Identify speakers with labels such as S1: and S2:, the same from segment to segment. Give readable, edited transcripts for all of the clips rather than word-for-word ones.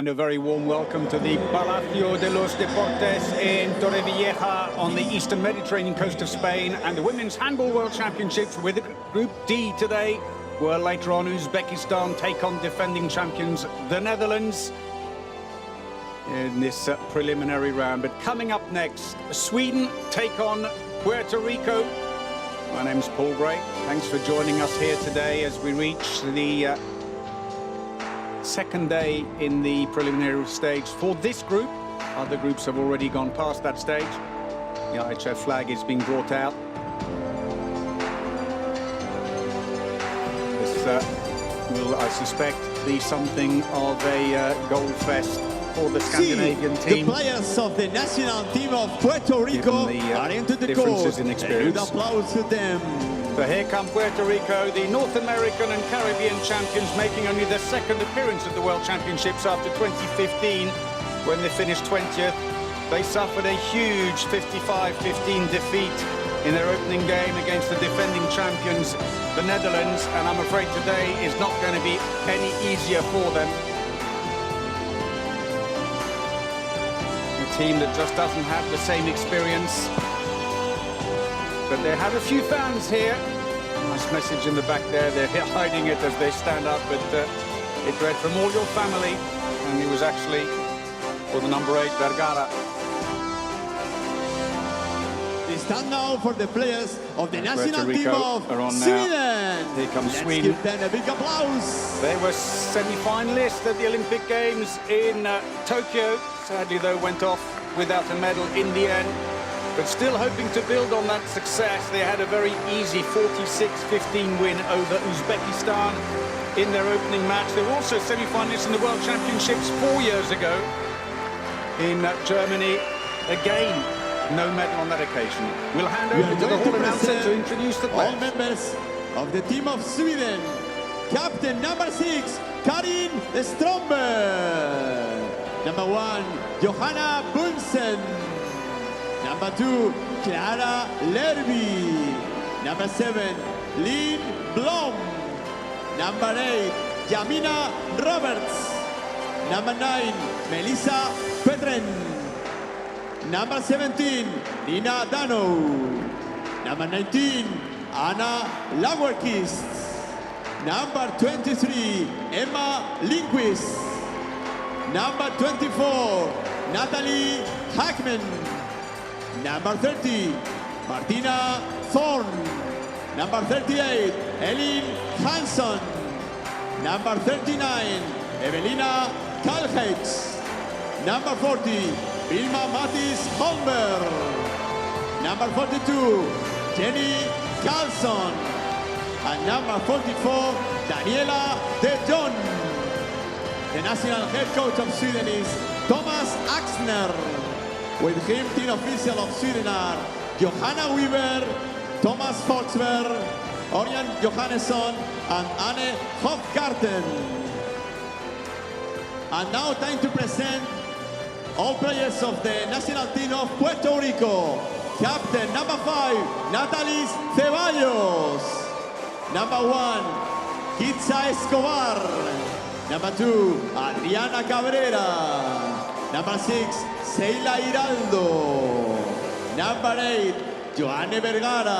S1: and a very warm welcome to the Palacio de los Deportes in Torrevieja on the eastern Mediterranean coast of Spain, and the Women's Handball World Championships with Group D today, where later on Uzbekistan take on defending champions the Netherlands in this preliminary round. But coming up next, Sweden take on Puerto Rico. My name's Paul Gray. Thanks for joining us here today as we reach the second day in the preliminary stage for this group. Other groups have already gone past that stage. The IHF flag is being brought out. This will, I suspect, be something of a goal fest for the Scandinavian team.
S2: The players of the national team of Puerto Rico are into the court.
S1: In experience.
S2: A good applause to them.
S1: So here come Puerto Rico, the North American and Caribbean champions, making only their second appearance at the World Championships after 2015, when they finished 20th. They suffered a huge 55-15 defeat in their opening game against the defending champions, the Netherlands, and I'm afraid today is not going to be any easier for them. A team that just doesn't have the same experience. But they have a few fans here. Nice message in the back there. They're hiding it as they stand up, but it read from all your family, and it was actually for the number 8, Vergara.
S2: It's time now for the players of the national team of
S1: Sweden. Here comes Sweden.
S2: Let's give them a big applause.
S1: They were semi-finalists at the Olympic Games in Tokyo. Sadly, though, went off without a medal in the end. But still hoping to build on that success. They had a very easy 46-15 win over Uzbekistan in their opening match. They were also semi-finalists in the World Championships 4 years ago in Germany. Again, no medal on that occasion. We'll hand over to the hall announcer to introduce the players.
S2: All members of the team of Sweden. Captain number 6, Karin Strömberg. Number 1, Johanna Bunsen. Number 2, Clara Lerby. Number 7, Lynn Blom. Number 8, Jamina Roberts. Number 9, Melissa Petren. Number 17, Nina Dano. Number 19, Anna Lagerkist. Number 23, Emma Lindquist. Number 24, Natalie Hackman. Number 30, Martina Thorn. Number 38, Elin Hansson. Number 39, Evelina Kalheitz. Number 40, Vilma Mattis Holmberg. Number 42, Jenny Carlson. And number 44, Daniela De Jong. The national head coach of Sweden is Thomas Axner. With him, team official of Sweden are Johanna Weaver, Thomas Forsberg, Orion Johannesson, and Anne Hofgarten. And now time to present all players of the national team of Puerto Rico. Captain number 5, Natalie Ceballos. Number 1, Kitza Escobar. Number 2, Adriana Cabrera. Number 6, Seila Hiraldo. Number 8, Joanne Vergara.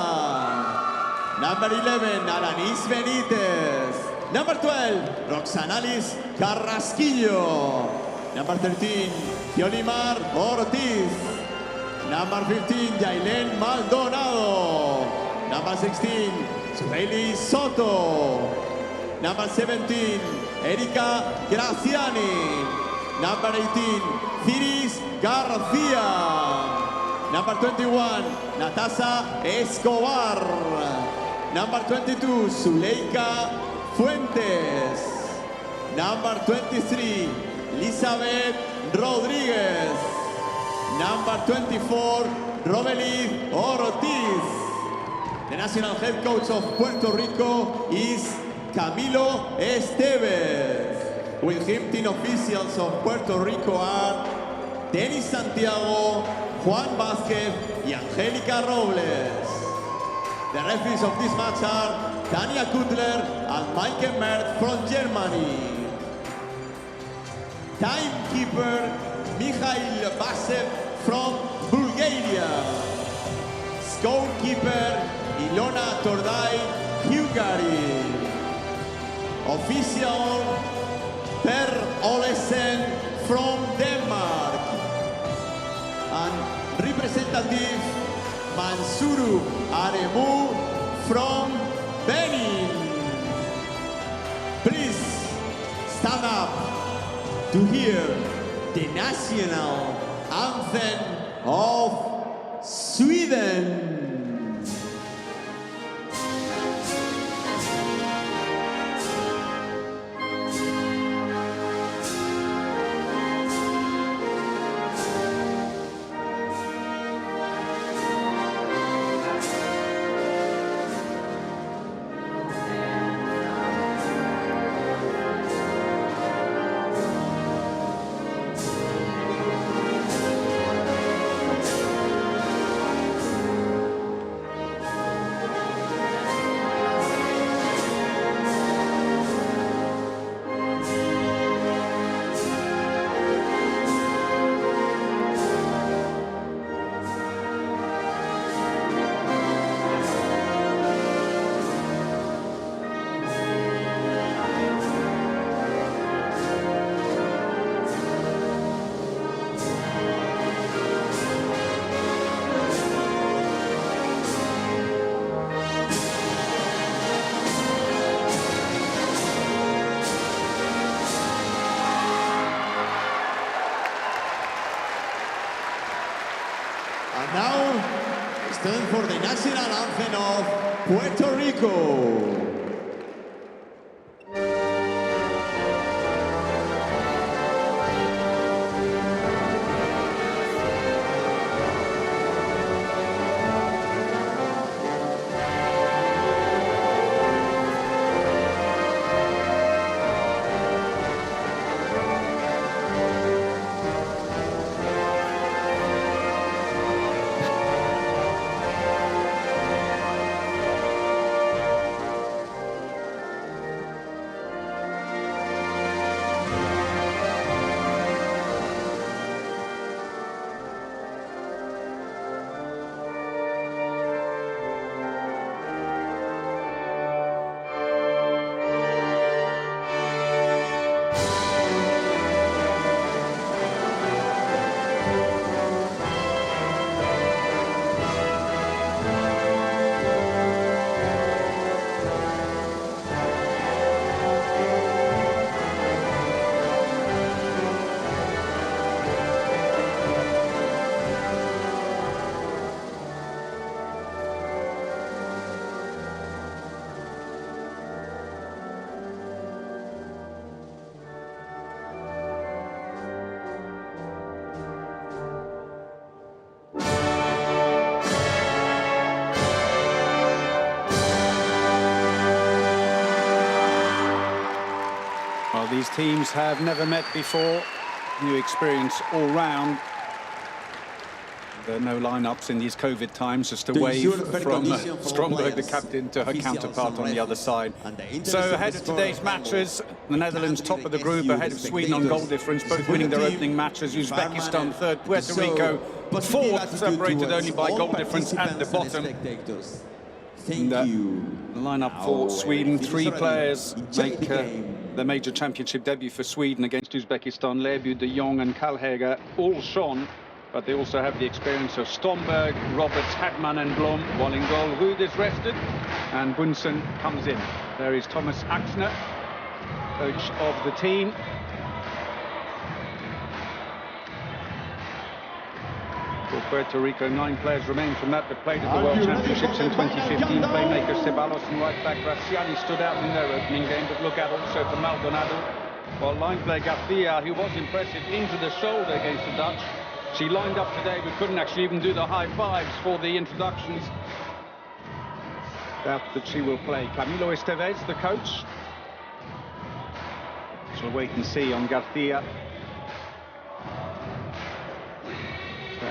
S2: Number 11, Alanis Benitez. Number 12, Roxanalis Carrasquillo. Number 13, Yolimar Ortiz. Number 15, Yailen Maldonado. Number 16, Sueli Soto. Number 17, Erika Graziani. Number 18, Firis Garcia. Number 21, Natasha Escobar. Number 22, Zuleika Fuentes. Number 23, Elizabeth Rodriguez. Number 24, Robelith Ortiz. The national head coach of Puerto Rico is Camilo Esteves. With him, team officials of Puerto Rico are Denis Santiago, Juan Vázquez, y Angélica Robles. The referees of this match are Tania Kutler and Michael Merth from Germany. Timekeeper Mikhail Basev from Bulgaria. Scorekeeper Ilona Tordai, Hungary. Official Per Olesen from Denmark. And representative Mansuru Aremu from Benin. Please stand up to hear the national anthem of Sweden. And now, it's time for the national anthem of Puerto Rico.
S1: Well, these teams have never met before. New experience all round. There are no lineups in these COVID times, just a wave from Stromberg, the captain, to her counterpart on the other side. So ahead of today's matches, the Netherlands top of the group, ahead of Sweden on goal difference, both winning their opening matches. Uzbekistan third, Puerto Rico fourth, separated only by goal difference at the bottom. And, the lineup for Sweden, three players make the major championship debut for Sweden against Uzbekistan. Lebu, De Jong and Kalhege all shone, but they also have the experience of Stromberg, Roberts, Hadman and Blom, while in goal Ruud is rested and Bunsen comes in. There is Thomas Axner, coach of the team. For Puerto Rico, 9 players remain from that played at the World Championships in 2015. Playmaker Ceballos and right back Graciani stood out in their opening game, but look out also for Maldonado. While line player Garcia, who was impressive, into the shoulder against the Dutch. She lined up today but couldn't actually even do the high fives for the introductions. Doubt that she will play. Camilo Estevez, the coach. We'll wait and see on Garcia.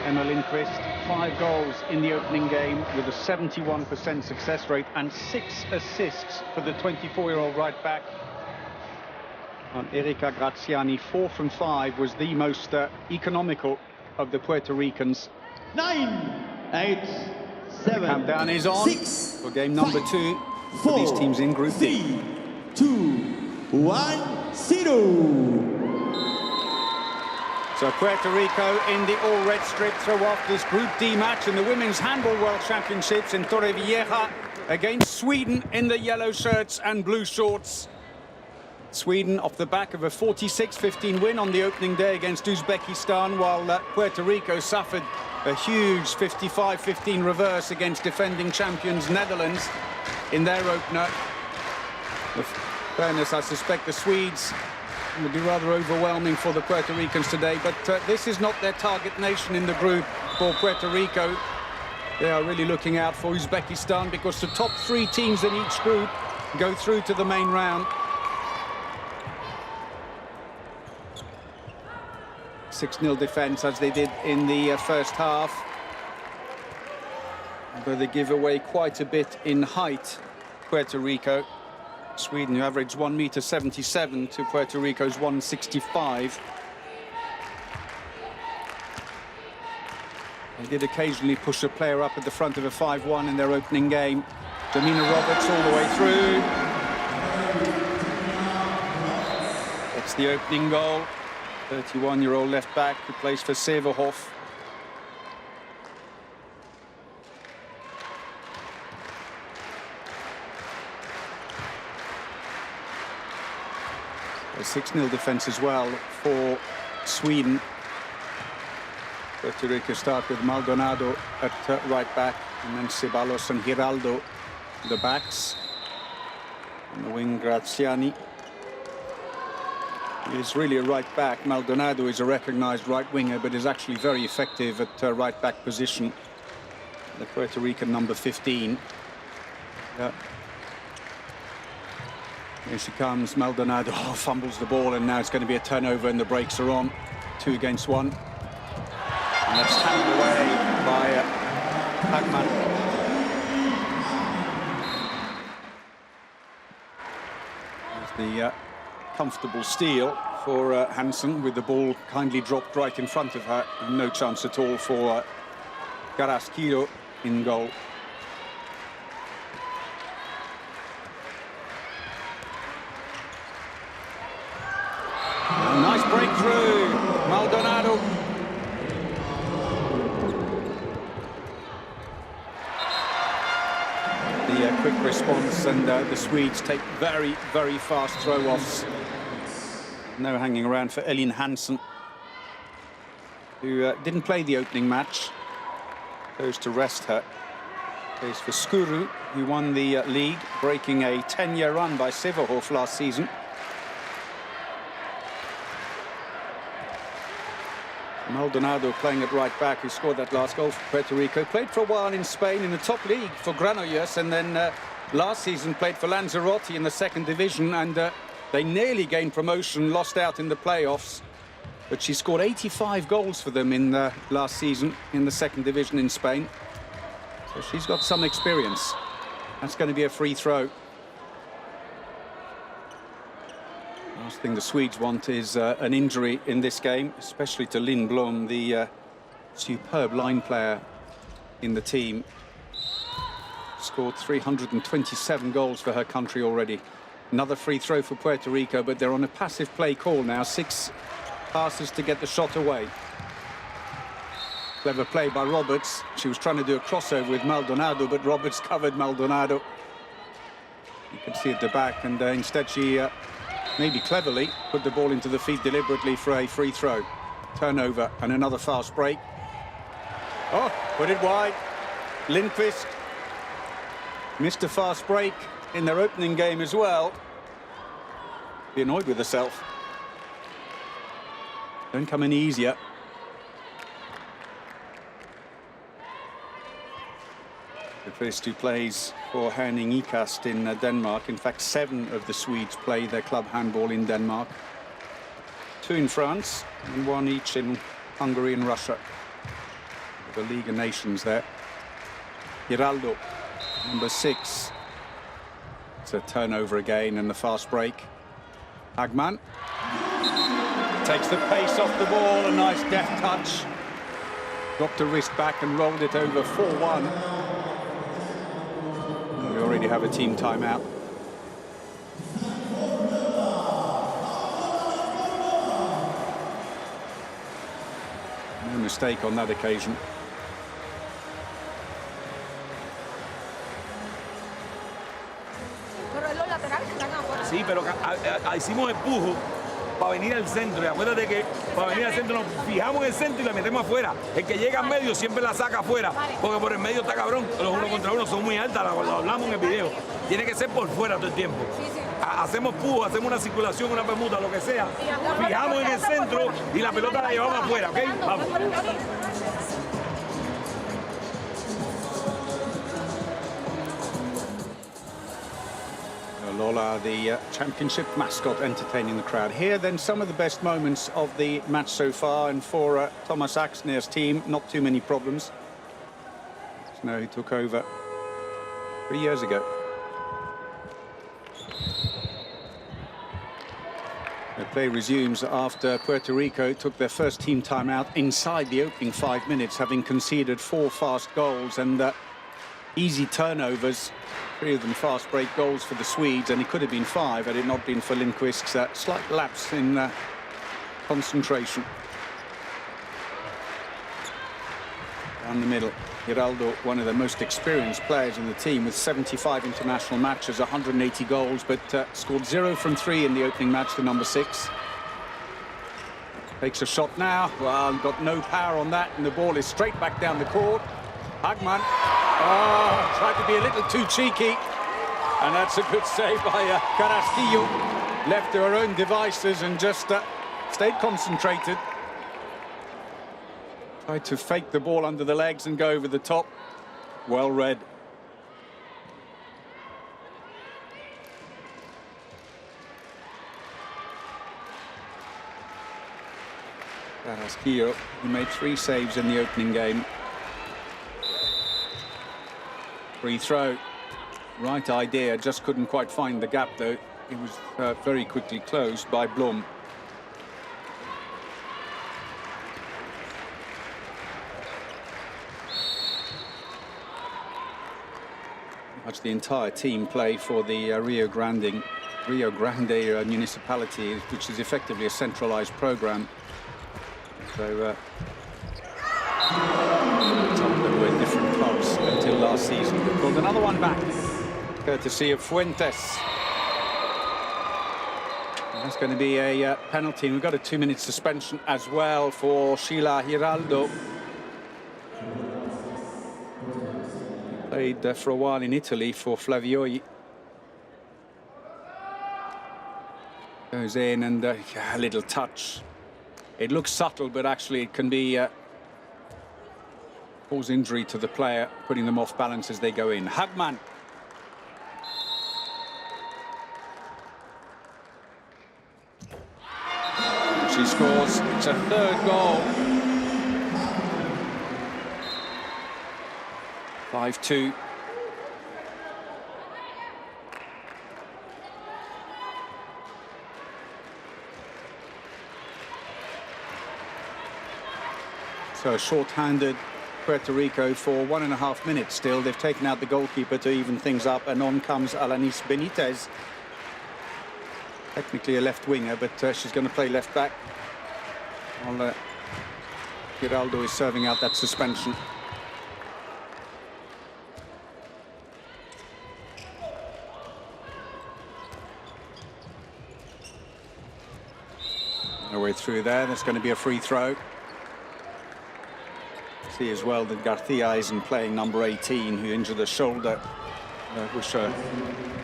S1: Emma Lindqvist, 5 goals in the opening game with a 71% success rate and 6 assists for the 24-year-old right back. on Erika Graziani. 4 from 5 was the most economical of the Puerto Ricans.
S2: 9, 8, 7.
S1: The countdown is on
S2: 6
S1: for game number 2 for these teams in Group D.
S2: 3, 2, 1, 0.
S1: So Puerto Rico in the all-red strip throw off this Group D match in the Women's Handball World Championships in Torrevieja against Sweden in the yellow shirts and blue shorts. Sweden off the back of a 46-15 win on the opening day against Uzbekistan, while Puerto Rico suffered a huge 55-15 reverse against defending champions Netherlands in their opener. With fairness, I suspect the Swedes will be rather overwhelming for the Puerto Ricans today, but this is not their target nation in the group for Puerto Rico. They are really looking out for Uzbekistan because the top 3 teams in each group go through to the main round. 6-0 defence as they did in the first half. But they give away quite a bit in height, Puerto Rico. Sweden, who averaged 1.77 meters to Puerto Rico's 1.65. They did occasionally push a player up at the front of a 5-1 in their opening game. Jamina Roberts all the way through. It's the opening goal. 31-year-old left back who plays for Severhof. A 6-0 defence as well for Sweden. Puerto Rico start with Maldonado at right back, and then Ceballos and Giraldo the backs. On the wing, Graziani. He is really a right back. Maldonado is a recognised right winger, but is actually very effective at right back position. The Puerto Rican number 15. Here she comes, Maldonado fumbles the ball, and now it's going to be a turnover and the brakes are on. 2 against 1. And that's handed away by Hagman. There's the comfortable steal for Hansen, with the ball kindly dropped right in front of her. No chance at all for Carrasquillo in goal. A nice breakthrough, Maldonado. The quick response, and the Swedes take very, very fast throw-offs. No hanging around for Elin Hansen, who didn't play the opening match. Goes to rest her. Plays for Skuru, who won the league, breaking a 10-year run by Severhof last season. Maldonado playing at right back, who scored that last goal for Puerto Rico. Played for a while in Spain in the top league for Granollers, and then last season played for Lanzarote in the 2nd division, and they nearly gained promotion, lost out in the playoffs. But she scored 85 goals for them in last season in the 2nd division in Spain. So she's got some experience. That's going to be a free throw. Last thing the Swedes want is an injury in this game, especially to Lynn Blom, the superb line player in the team. Scored 327 goals for her country already. Another free throw for Puerto Rico, but they're on a passive play call now. 6 passes to get the shot away. Clever play by Roberts. She was trying to do a crossover with Maldonado, but Roberts covered Maldonado. You can see at the back, and instead she maybe cleverly put the ball into the feet deliberately for a free throw. Turnover and another fast break. Oh, put it wide. Lindqvist missed a fast break in their opening game as well. Be annoyed with herself. Don't come any easier. The first 2 plays for Herning Ikast in Denmark. In fact, 7 of the Swedes play their club handball in Denmark. 2 in France, and 1 each in Hungary and Russia. The League of Nations there. Giraldo, number 6. It's a turnover again and the fast break. Hagman takes the pace off the ball, a nice deft touch. Dropped the wrist back and rolled it over 4-1. We already have a team timeout. No mistake on that occasion.
S3: Sí, pero hicimos empujo para venir al centro. Y acuérdate que para venir al centro nos fijamos en el centro y la metemos afuera. El que llega al medio siempre la saca afuera, porque por el medio está cabrón. Los uno contra uno son muy altas, lo hablamos en el video. Tiene que ser por fuera todo el tiempo. Hacemos pujo, hacemos una circulación, una permuta, lo que sea. Fijamos en el centro y la pelota la llevamos afuera, ¿ok? Vamos.
S1: Lola, the championship mascot, entertaining the crowd. Here, then, some of the best moments of the match so far, and for Thomas Axner's team, not too many problems. No, he took over 3 years ago. The play resumes after Puerto Rico took their first team timeout inside the opening 5 minutes, having conceded 4 fast goals and easy turnovers. 3 of them fast break goals for the Swedes, and it could have been 5 had it not been for Lindqvist's slight lapse in concentration. Down the middle, Giraldo, one of the most experienced players in the team with 75 international matches, 180 goals, but scored 0 from 3 in the opening match to number 6. Takes a shot now. Well, got no power on that, and the ball is straight back down the court. Hagman. Oh, tried to be a little too cheeky. And that's a good save by Carrasquillo. Left to her own devices and just stayed concentrated. Tried to fake the ball under the legs and go over the top. Well read. Carrasquillo, who made 3 saves in the opening game. Free throw. Right idea, just couldn't quite find the gap though. It was very quickly closed by Blom. Much the entire team play for the Rio Grande municipality, which is effectively a centralized program. So there were different clubs until last season. We pulled another one back, courtesy of Fuentes. And that's going to be a penalty. And we've got a 2-minute suspension as well for Sheila Giraldo. Played for a while in Italy for Flavioi. Goes in and a little touch. It looks subtle, but actually it can be cause injury to the player, putting them off balance as they go in. Hagman. She scores. It's a 3rd goal. 5-2. So short-handed Puerto Rico for 1.5 minutes still. They've taken out the goalkeeper to even things up, and on comes Alanis Benitez. Technically a left winger, but she's going to play left back. While Giraldo is serving out that suspension. No way through there. There's going to be a free throw. See as well that Garcia isn't playing number 18, who injured her shoulder. Wish her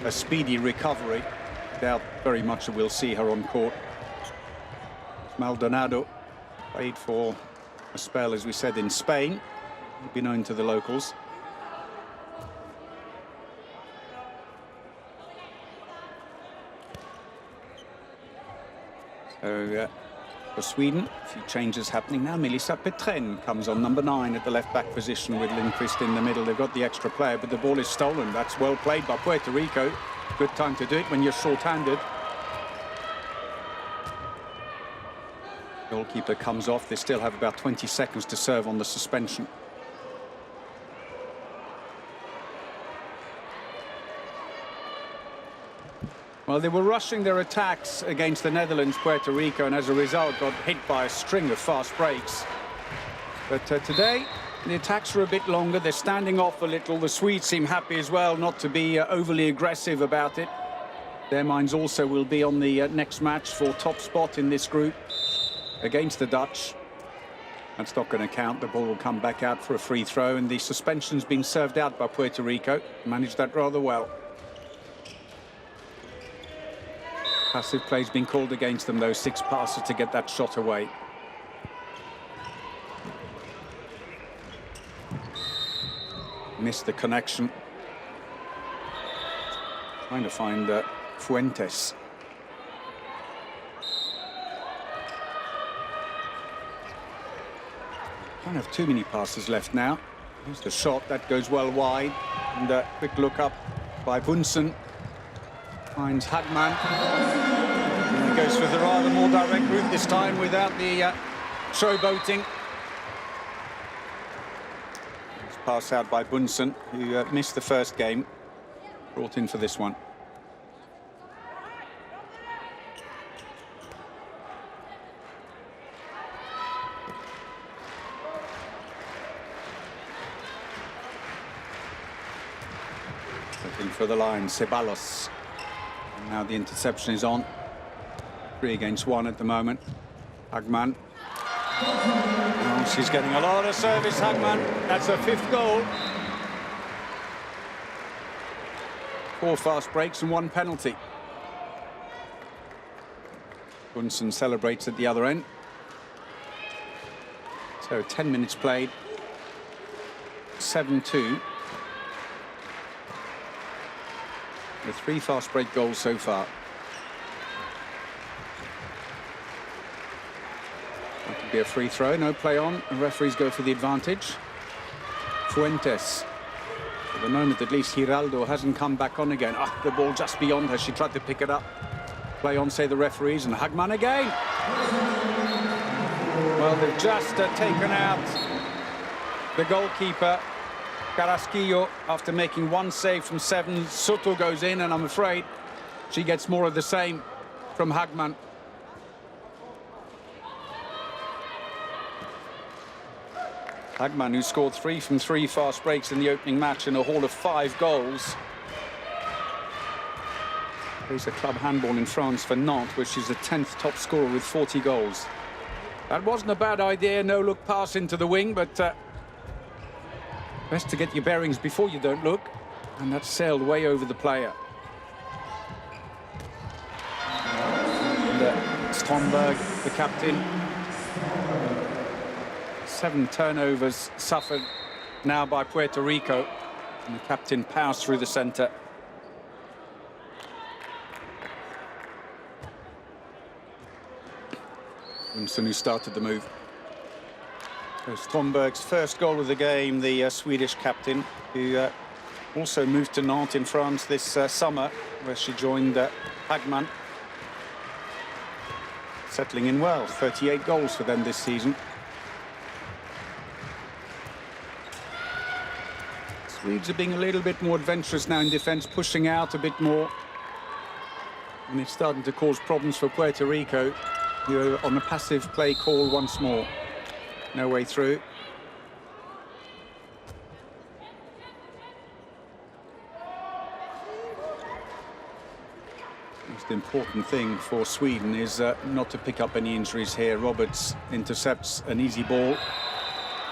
S1: a speedy recovery. Doubt very much that we'll see her on court. Maldonado played for a spell, as we said, in Spain. He'd be known to the locals. So for Sweden, a few changes happening now. Melissa Petrén comes on number 9 at the left-back position with Lindqvist in the middle. They've got the extra player, but the ball is stolen. That's well played by Puerto Rico. Good time to do it when you're short-handed. Goalkeeper comes off. They still have about 20 seconds to serve on the suspension. Well, they were rushing their attacks against the Netherlands, Puerto Rico, and as a result got hit by a string of fast breaks. But today, the attacks are a bit longer. They're standing off a little. The Swedes seem happy as well not to be overly aggressive about it. Their minds also will be on the next match for top spot in this group against the Dutch. That's not going to count. The ball will come back out for a free throw, and the suspension's been served out by Puerto Rico. Managed that rather well. Passive play's been called against them, though. 6 passes to get that shot away. Missed the connection. Trying to find Fuentes. Don't have too many passes left now. Here's the shot. That goes well wide. And a quick look up by Bunsen. Finds Hagman. And he goes for the rather more direct route this time without the showboating. It's passed out by Bunsen, who missed the first game. Brought in for this one. Looking for the line, Ceballos. And now the interception is on. 3 against 1 at the moment. Hagman. Oh, she's getting a lot of service, Hagman. That's her 5th goal. 4 fast breaks and 1 penalty. Bunsen celebrates at the other end. So 10 minutes played. 7-2. The 3 fast break goals so far. That could be a free throw. No play on. The referees go for the advantage. Fuentes. For the moment, at least, Giraldo hasn't come back on again. Ah, the ball just beyond her. She tried to pick it up. Play on, say the referees, and Hagman again. Well, they've just taken out the goalkeeper, Carrasquillo, after making 1 save from 7. Soto goes in, and I'm afraid she gets more of the same from Hagman. Hagman, who scored 3 from 3 fast breaks in the opening match in a haul of 5 goals. Plays a club handball in France for Nantes, where she's the 10th top scorer with 40 goals. That wasn't a bad idea, no-look pass into the wing, but best to get your bearings before you don't look. And that sailed way over the player. And Stromberg, the captain. 7 turnovers suffered now by Puerto Rico. And the captain powers through the centre. Bunsen, who started the move. So Stromberg's first goal of the game, the Swedish captain, who also moved to Nantes in France this summer, where she joined Hagman. Settling in well, 38 goals for them this season. Swedes are being a little bit more adventurous now in defence, pushing out a bit more. And it's starting to cause problems for Puerto Rico, who are on a passive play call once more. No way through. Most important thing for Sweden is not to pick up any injuries here. Roberts intercepts an easy ball,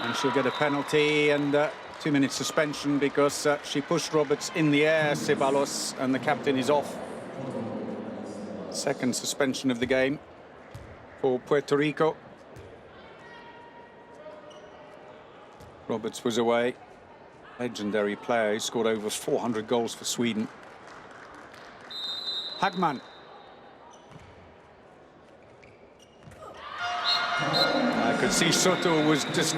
S1: and she'll get a penalty and 2-minute suspension because she pushed Roberts in the air, Ceballos, and the captain is off. Second suspension of the game for Puerto Rico. Roberts was away. Legendary player who scored over 400 goals for Sweden. Hagman. I could see Soto was just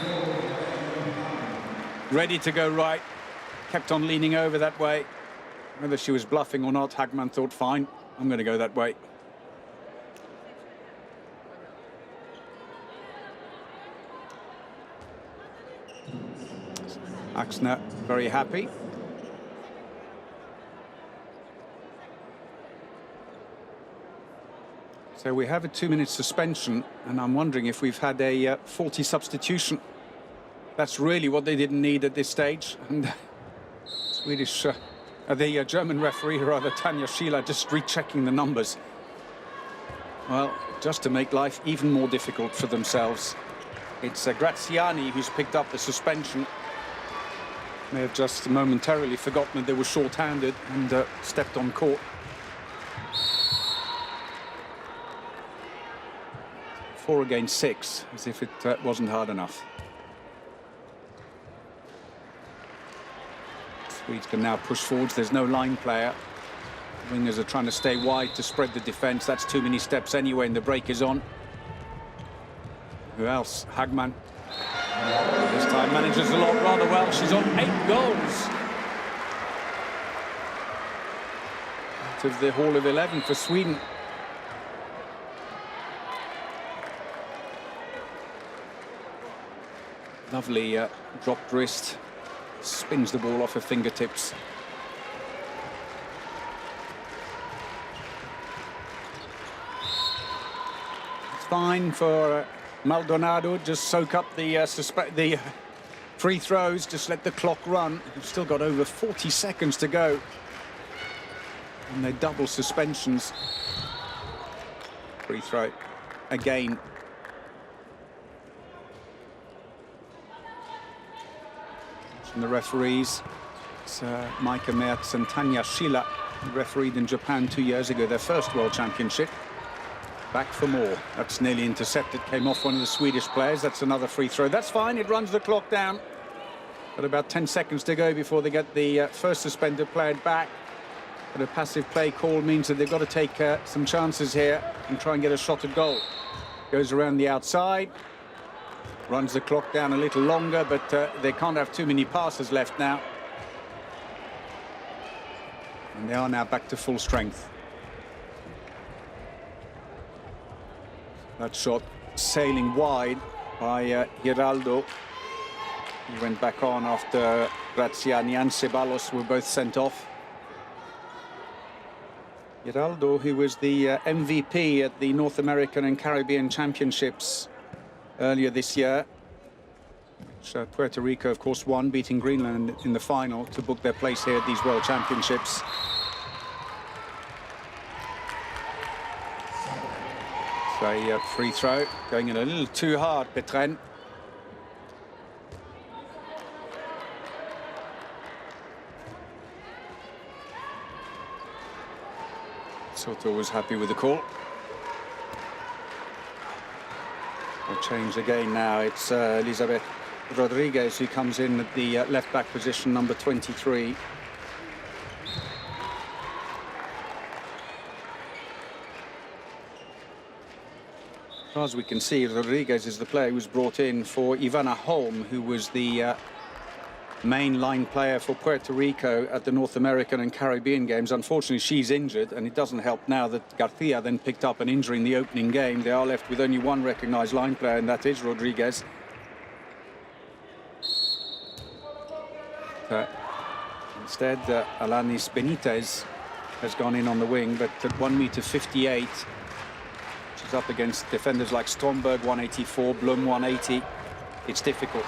S1: ready to go right. Kept on leaning over that way. Whether she was bluffing or not, Hagman thought, fine, I'm going to go that way. Axner very happy. So we have a 2-minute suspension, and I'm wondering if we've had a faulty substitution. That's really what they didn't need at this stage. And the German referee, rather, Tanja Schieler, just rechecking the numbers. Well, just to make life even more difficult for themselves. It's Graziani who's picked up the suspension. May have just momentarily forgotten that they were short-handed and stepped on court. 4 against 6, as if it wasn't hard enough. Swedes can now push forwards. There's no line player. Wingers are trying to stay wide to spread the defence. That's too many steps anyway, and the break is on. Who else? Hagman. This time manages the lot rather well. She's on 8 goals. Out of the Hall of 11 for Sweden. Lovely dropped wrist. Spins the ball off her fingertips. It's fine for Maldonado. Just soak up the free throws. Just let the clock run. We've still got over 40 seconds to go. And they're double suspensions. Free throw again. And the referees, it's Maika Mertz and Tanja Schieler, who refereed in Japan 2 years ago, their first World Championship. Back for more. That's nearly intercepted, came off one of the Swedish players. That's another free throw. That's fine, it runs the clock down. Got about 10 seconds to go before they get the first suspended player back. But a passive play call means that they've got to take some chances here and try and get a shot at goal. Goes around the outside. Runs the clock down a little longer, but they can't have too many passes left now. And they are now back to full strength. That shot sailing wide by Giraldo. He went back on after Graziani and Ceballos were both sent off. Giraldo, who was the MVP at the North American and Caribbean Championships earlier this year, which Puerto Rico, of course, won, beating Greenland in the final to book their place here at these World Championships. So a free throw, going in a little too hard, Petren. Soto was happy with the call. A change again now. It's Elizabeth Rodriguez who comes in at the left back position, number 23. As far as we can see, Rodriguez is the player who was brought in for Ivana Holm, who was the main line player for Puerto Rico at the North American and Caribbean games. Unfortunately, she's injured, and it doesn't help now that Garcia then picked up an injury in the opening game. They are left with only one recognised line player, and that is Rodriguez. Instead, Alanis Benitez has gone in on the wing, but at 1.58 m, she's up against defenders like Stromberg, 184, Blum, 180. It's difficult.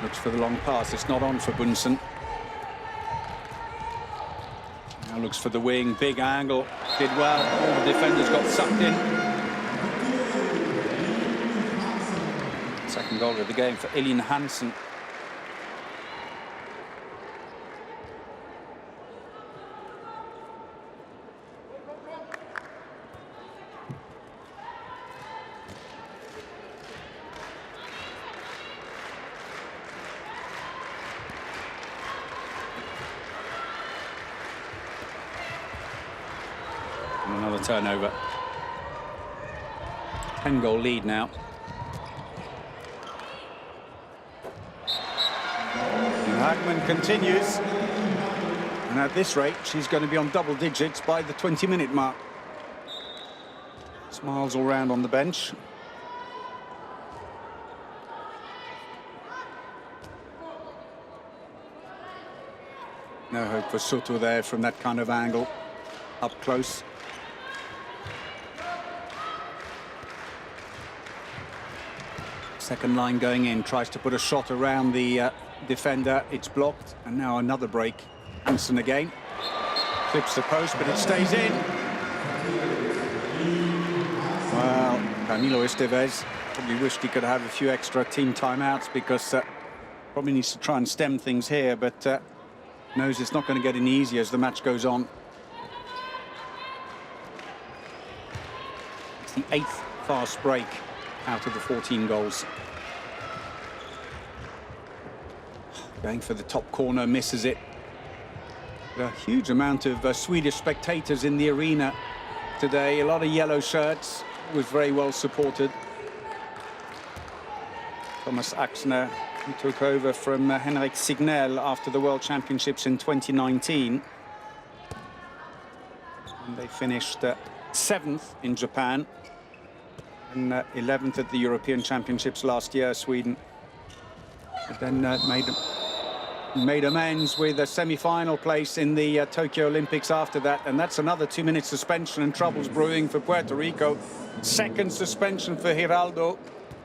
S1: Looks for the long pass. It's not on for Bunsen. Now looks for the wing. Big angle. Did well. All the defenders got sucked in. Second goal of the game for Elin Hansen. Another turnover. 10-goal lead now. And Hagman continues. And at this rate, she's going to be on double digits by the 20-minute mark. Smiles all round on the bench. No hope for Soto there from that kind of angle, up close. Second line going in, tries to put a shot around the defender. It's blocked, and now another break. Hansen again. Clips the post, but it stays in. Well, Camilo Estevez probably wished he could have a few extra team timeouts, because probably needs to try and stem things here, but knows it's not going to get any easier as the match goes on. It's the 8th fast break out of the 14 goals. Going for the top corner, misses it. A huge amount of Swedish spectators in the arena today. A lot of yellow shirts. Was very well supported. Thomas Axner, who took over from Henrik Signell after the World Championships in 2019. And they finished 7th in Japan and 11th at the European Championships last year, Sweden. But then made amends with a semi-final place in the Tokyo Olympics after that, and that's another 2-minute suspension, and troubles brewing for Puerto Rico. Second suspension for Giraldo.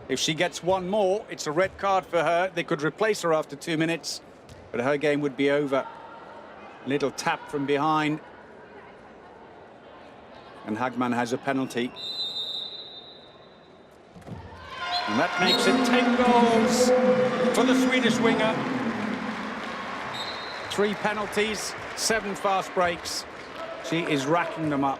S1: If she gets one more, it's a red card for her. They could replace her after 2 minutes, but her game would be over. Little tap from behind, and Hagman has a penalty. And that makes it 10 goals for the Swedish winger. 3 penalties, 7 fast breaks. She is racking them up.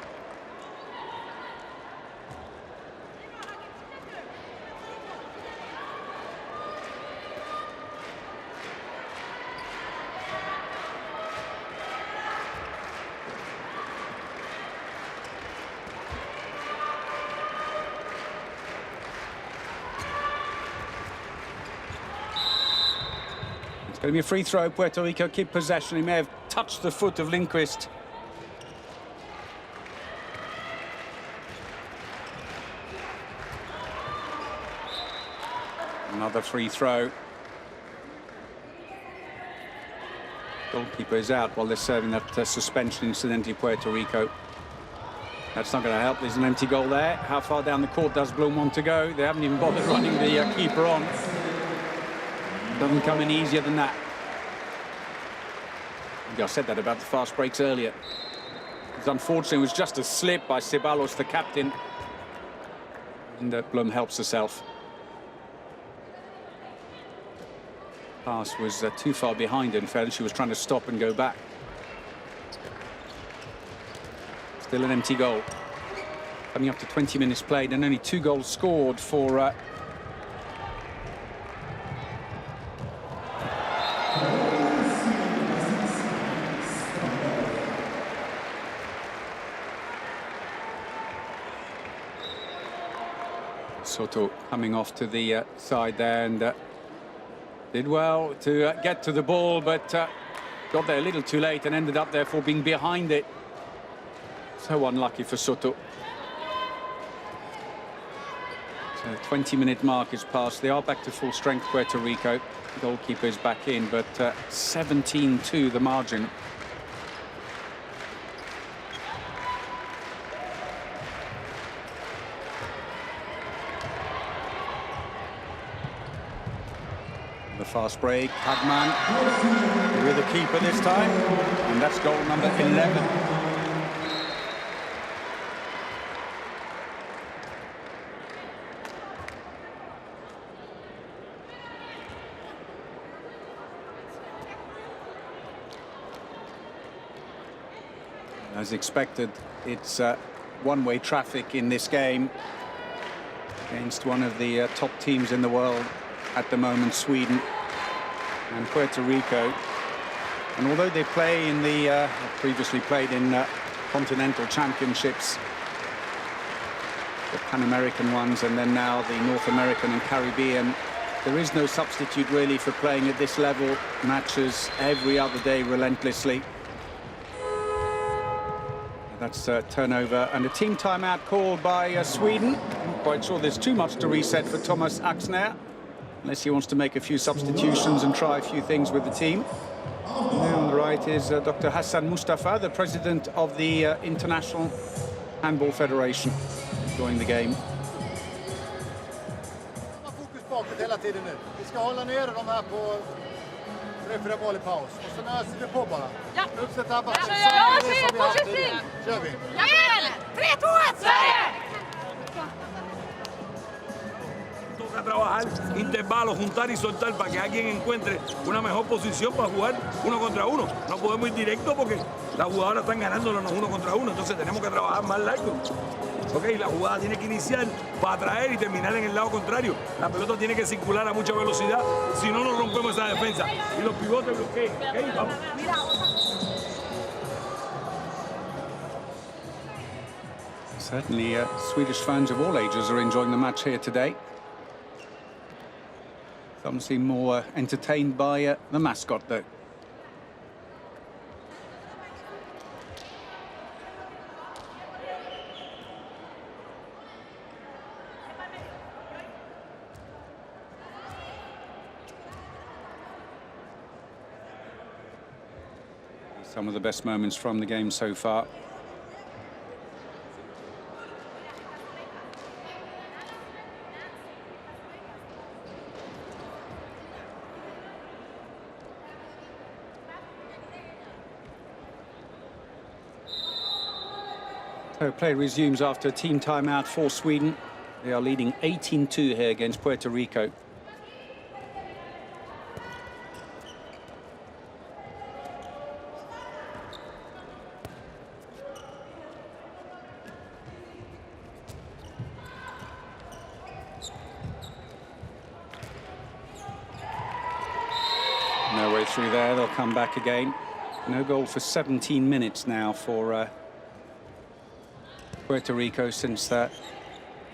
S1: Going to be a free throw. Puerto Rico keep possession. He may have touched the foot of Lindqvist. Another free throw. Goalkeeper is out while they're serving that suspension, incidentally, Puerto Rico. That's not going to help. There's an empty goal there. How far down the court does Blum want to go? They haven't even bothered running the keeper on. Doesn't come any easier than that. I said that about the fast breaks earlier. It's unfortunate, it was just a slip by Ceballos, the captain. And Blum helps herself. Pass was too far behind her, in fairness. She was trying to stop and go back. Still an empty goal. Coming up to 20 minutes played and only 2 goals scored for Soto coming off to the side there, and did well to get to the ball, but got there a little too late and ended up therefore being behind it. So unlucky for Soto. So 20-minute mark is passed. They are back to full strength, Puerto Rico. Goalkeeper is back in, but 17-2 the margin. The fast break, Hagman with the keeper this time, and that's goal number 11. As expected, it's one-way traffic in this game against one of the top teams in the world at the moment, Sweden and Puerto Rico. And although they play in the previously played in continental championships, the Pan American ones, and then now the North American and Caribbean, there is no substitute really for playing at this level. Matches every other day relentlessly. That's turnover and a team timeout called by Sweden. I'm not quite sure there's too much to reset for Thomas Axner, unless he wants to make a few substitutions and try a few things with the team. And on the right is Dr. Hassan Mustafa, the president of the International Handball Federation, enjoying the game.
S4: Fokus bakåt hela tiden nu. Vi ska hålla nere de här på 3-4 boll i paus. Och så nöser vi på bara.
S5: Ja.
S4: Uppsätt här bara. Kör vi.
S5: Gabriel! 3-2-1 Sverige!
S3: Toca trabajar, intervalos, juntar y soltar para que alguien encuentre una mejor posición para jugar uno contra uno. No podemos ir directo porque las jugadoras están ganándonos uno contra uno, entonces tenemos que trabajar más largo. Ok, la jugada tiene que iniciar para atraer y terminar en el lado contrario. La pelota tiene que circular a mucha velocidad, si no nos rompemos esa defensa. Y los pivotes bloquean. Okay, vamos.
S1: Certainly, Swedish fans of all ages are enjoying the match here today. Some seem more entertained by the mascot, though. Some of the best moments from the game so far. So play resumes after a team timeout for Sweden. They are leading 18-2 here against Puerto Rico. No way through there, they'll come back again. No goal for 17 minutes now for Puerto Rico since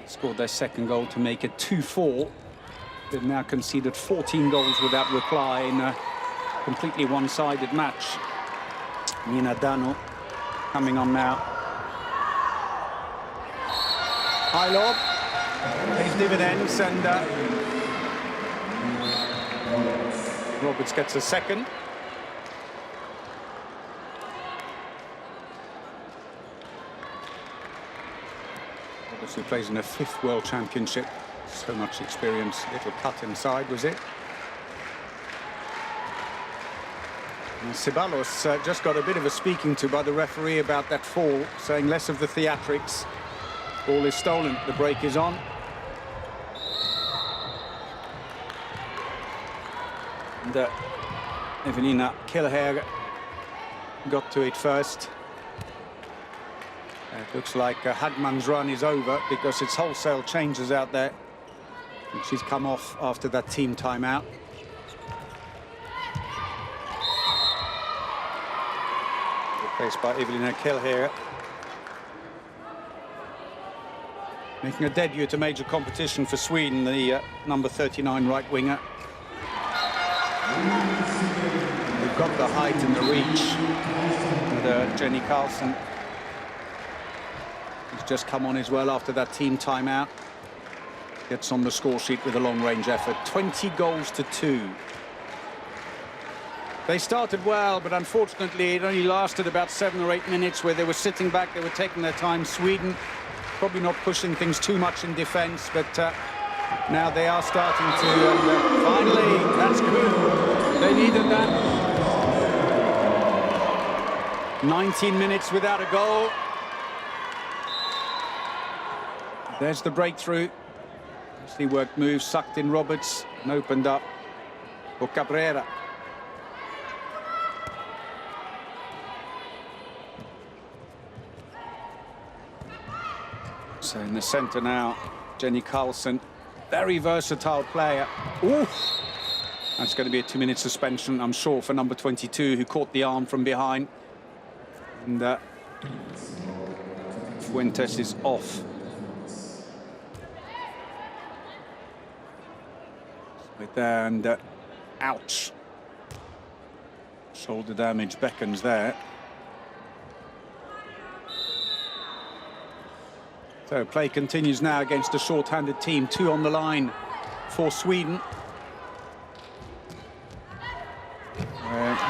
S1: scored their second goal to make it 2-4. They've now conceded 14 goals without reply in a completely one-sided match. Nina Dano coming on now. High lob, pays dividends, and Roberts gets a second. Obviously plays in a 5th World Championship. So much experience. Little cut inside, was it? And Ceballos just got a bit of a speaking to by the referee about that fall, saying less of the theatrics. Ball is stolen. The break is on. And Evelina Kelleher got to it first. It looks like Hagman's run is over because it's wholesale changes out there. And she's come off after that team timeout. Replaced by Evelina Kelleher. Making a debut at a major competition for Sweden, the number 39 right winger. They've got the height and the reach with Jenny Carlson. He's just come on as well after that team timeout. Gets on the score sheet with a long-range effort. 20 goals to 2. They started well, but unfortunately it only lasted about 7 or 8 minutes where they were sitting back, they were taking their time. Sweden probably not pushing things too much in defence, but now they are starting to, finally, that's good. They needed that. 19 minutes without a goal. There's the breakthrough. He worked moves, sucked in Roberts, and opened up for Cabrera. So in the centre now, Jenny Carlson, very versatile player. Ooh. That's going to be a 2-minute suspension, I'm sure, for number 22, who caught the arm from behind. And Fuentes is off. Right there, and ouch. Shoulder damage beckons there. So play continues now against a short-handed team. 2 on the line for Sweden.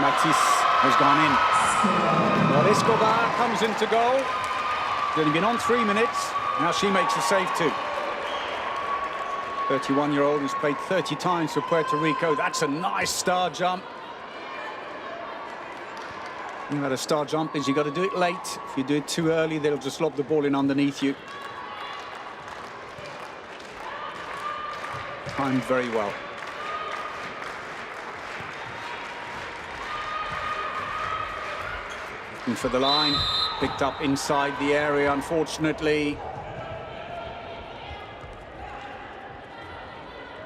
S1: Matisse has gone in. Well, Escobar comes into goal. She's only been on 3 minutes. Now she makes the save too. 31-year-old who's played 30 times for Puerto Rico. That's a nice star jump. The thing about a star jump is you've got to do it late. If you do it too early, they'll just lob the ball in underneath you. Timed very well. Looking for the line. Picked up inside the area, unfortunately.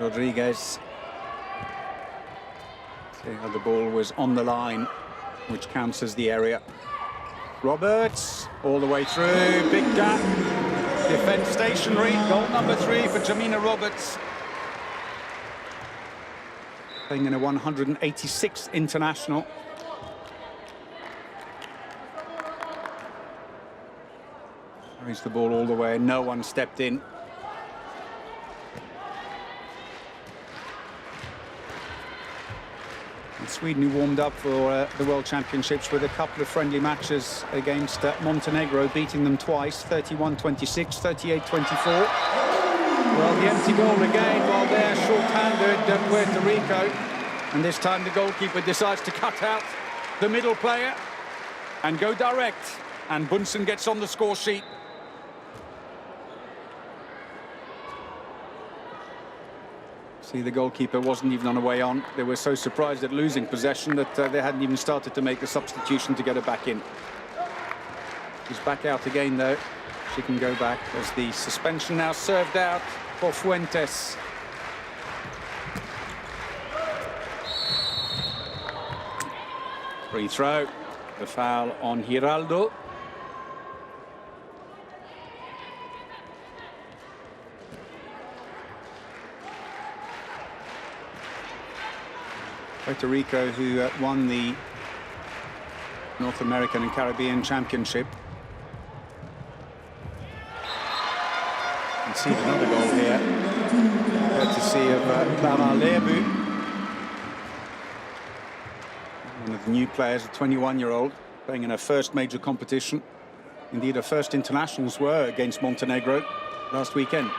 S1: Rodriguez. See how the ball was on the line, which counts as the area. Roberts, all the way through, big gap. Defense stationary, goal number 3 for Jamina Roberts. Playing in a 186th international. Carries the ball all the way, no one stepped in. And Sweden, who warmed up for the World Championships with a couple of friendly matches against Montenegro, beating them twice, 31-26, 38-24. Well, the empty goal again while they're short-handed Puerto Rico. And this time the goalkeeper decides to cut out the middle player and go direct. And Bunsen gets on the score sheet. See, the goalkeeper wasn't even on a way on. They were so surprised at losing possession that they hadn't even started to make a substitution to get her back in. She's back out again, though. She can go back as the suspension now served out for Fuentes. Free throw. The foul on Giraldo. Puerto Rico, who won the North American and Caribbean Championship. Concede another goal here, courtesy of Clara Lebu. One of the new players, a 21-year-old, playing in her first major competition. Indeed, her first internationals were against Montenegro last weekend.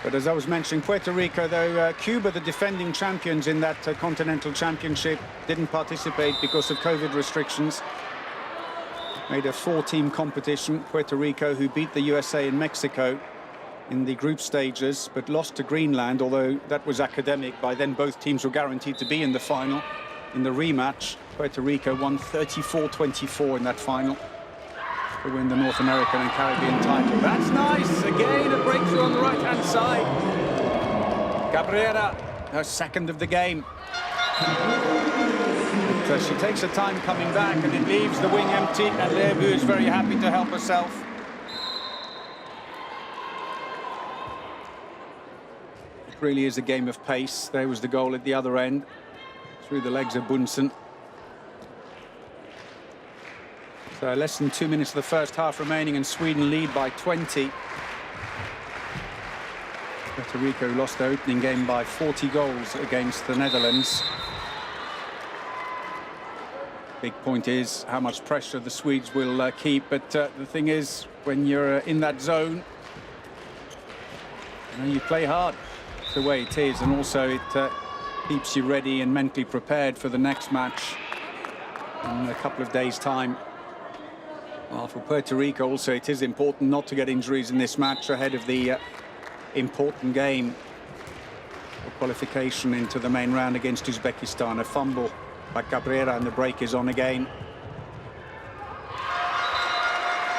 S1: But as I was mentioning, Puerto Rico, though, Cuba, the defending champions in that continental championship, didn't participate because of COVID restrictions. Made a 4-team competition. Puerto Rico, who beat the USA and Mexico in the group stages, but lost to Greenland, although that was academic. By then, both teams were guaranteed to be in the final. In the rematch, Puerto Rico won 34-24 in that final to win the North American and Caribbean title. That's nice. Again, a breakthrough on the right-hand side. Cabrera, her second of the game. But, she takes her time coming back, and it leaves the wing empty, and Lebu is very happy to help herself. It really is a game of pace. There was the goal at the other end, through the legs of Bunsen. So less than 2 minutes of the first half remaining, and Sweden lead by 20. Puerto Rico lost their opening game by 40 goals against the Netherlands. Big point is how much pressure the Swedes will keep, but the thing is, when you're in that zone, you play hard. It's the way it is, and also it keeps you ready and mentally prepared for the next match in a couple of days' time. Well, for Puerto Rico also, it is important not to get injuries in this match ahead of the important game for qualification into the main round against Uzbekistan. A fumble by Cabrera, and the break is on again.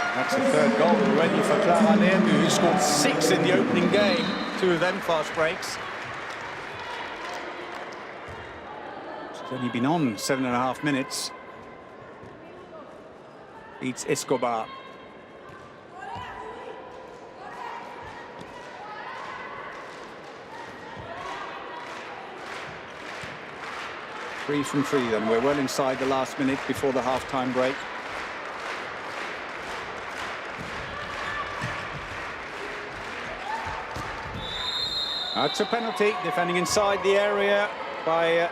S1: And that's the third goal already for Clara Lebu, who scored 6 in the opening game. 2 of them fast breaks. She's only been on 7.5 minutes. Beats Escobar. Three from 3 then. We're well inside the last minute before the half-time break. That's a penalty, defending inside the area by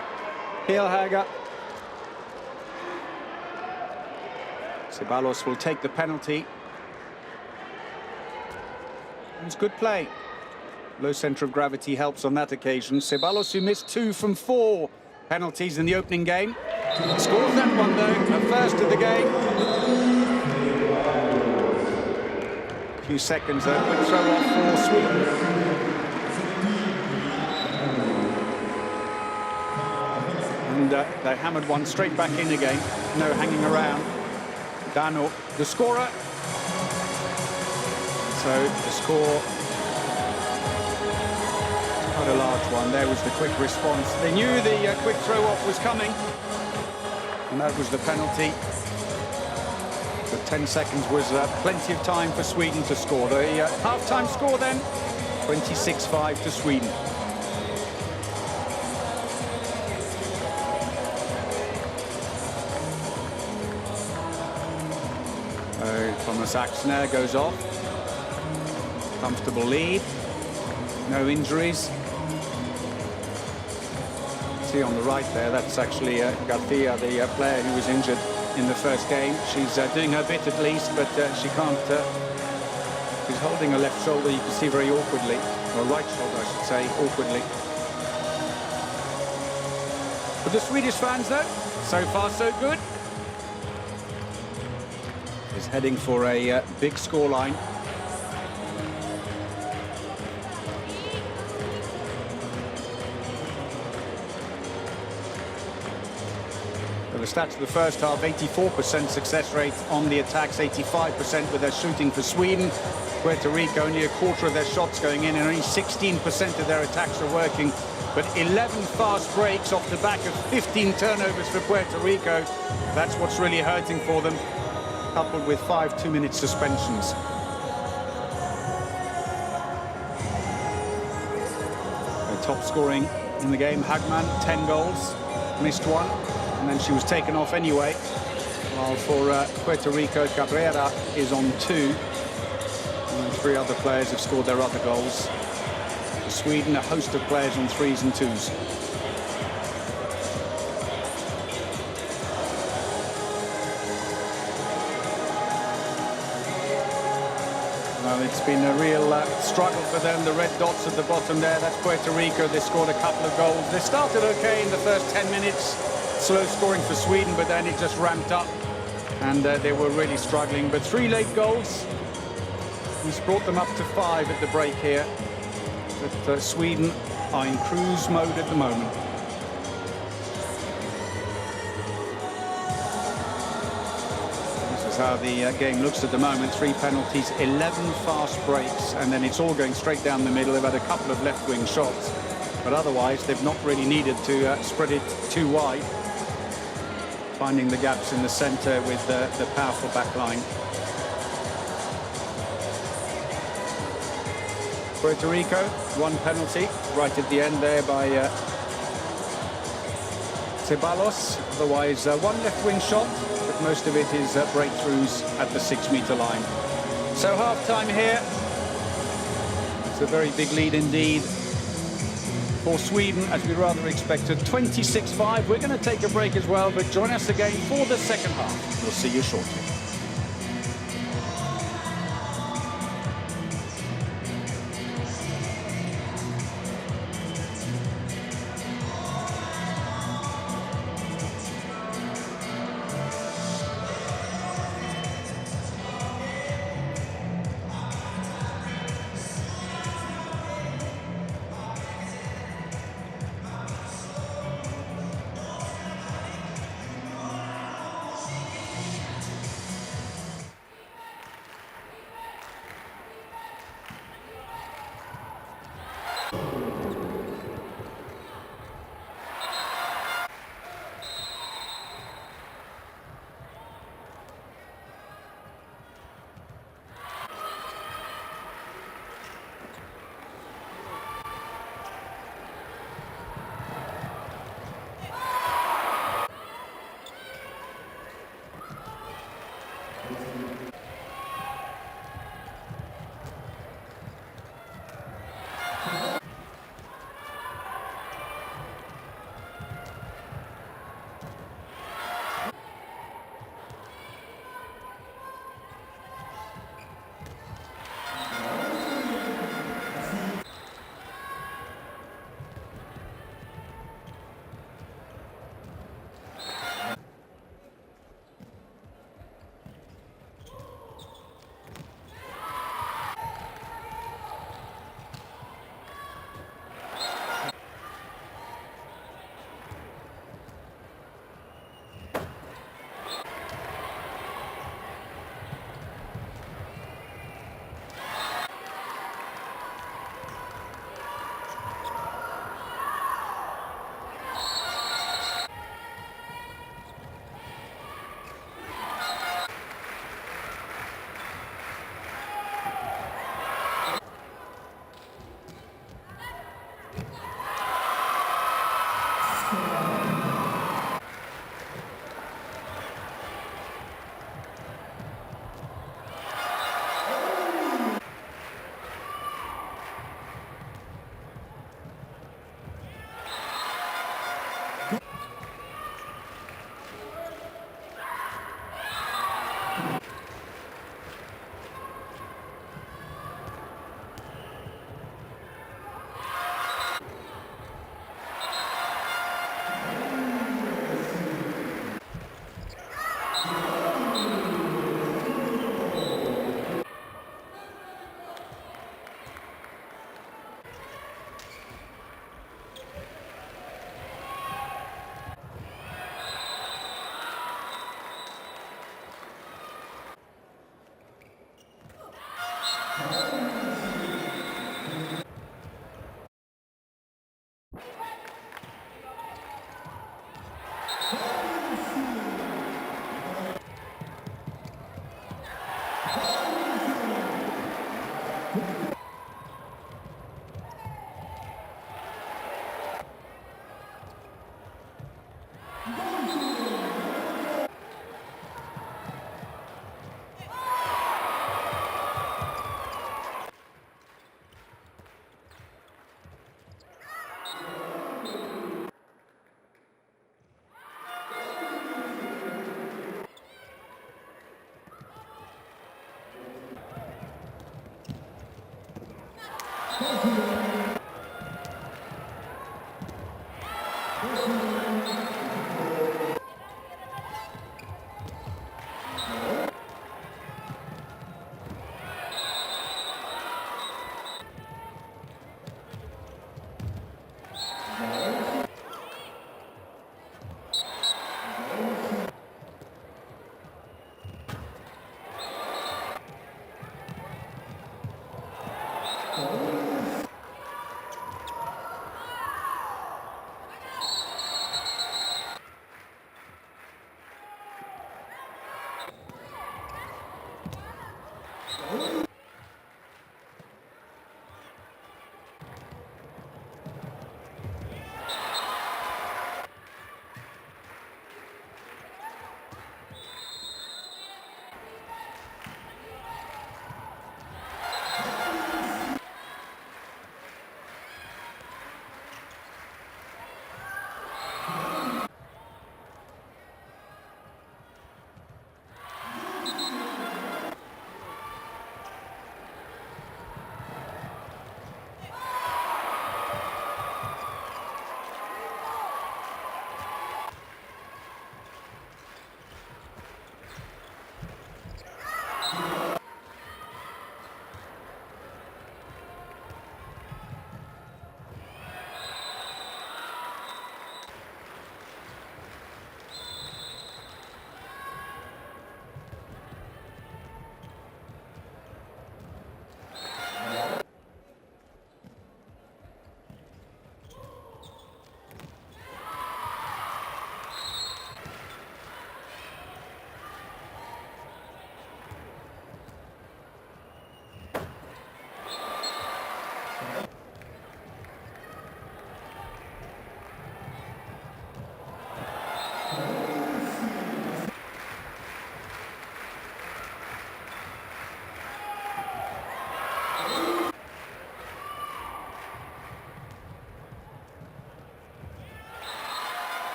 S1: Hilhager. Ceballos will take the penalty. It's good play. Low centre of gravity helps on that occasion. Ceballos, who missed 2 from 4 penalties in the opening game, scores that one though, the first of the game. A few seconds though, quick throw off for Sweden. And they hammered one straight back in again, no hanging around. Dano, the scorer. So the score, quite a large one. There was the quick response. They knew the quick throw-off was coming, and that was the penalty. But 10 seconds was plenty of time for Sweden to score. The half-time score then, 26-5 to Sweden. Thomas Axner goes off. Comfortable lead. No injuries. See on the right there, that's actually Garcia, the player who was injured in the first game. She's doing her bit at least, but she can't. She's holding her left shoulder, you can see, very awkwardly. Or right shoulder, I should say, awkwardly. But the Swedish fans, though, so far so good. Is heading for a big scoreline. The stats of the first half: 84% success rate on the attacks, 85% with their shooting for Sweden. Puerto Rico, only a quarter of their shots going in, and only 16% of their attacks are working. But 11 fast breaks off the back of 15 turnovers for Puerto Rico. That's what's really hurting for them, coupled with 5 2-minute suspensions. Their top scoring in the game, Hagman, 10 goals, missed 1, and then she was taken off anyway. While for Puerto Rico, Cabrera is on 2, and 3 other players have scored their other goals. For Sweden, a host of players on 3s and 2s. Well, it's been a real struggle for them. The red dots at the bottom there, that's Puerto Rico. They scored a couple of goals. They started okay in the first 10 minutes. Slow scoring for Sweden, but then it just ramped up. And they were really struggling. But 3 late goals. He's brought them up to 5 at the break here. But Sweden are in cruise mode at the moment. How the game looks at the moment. 3 penalties, 11 fast breaks, and then it's all going straight down the middle. They've had a couple of left-wing shots, but otherwise they've not really needed to spread it too wide, finding the gaps in the centre with the powerful back line. Puerto Rico, 1 penalty right at the end there by Ceballos. Otherwise 1 left-wing shot. Most of it is breakthroughs at the 6-metre line. So half-time here. It's a very big lead indeed for Sweden, as we rather expected. 26-5. We're going to take a break as well, but join us again for the second half. We'll see you shortly.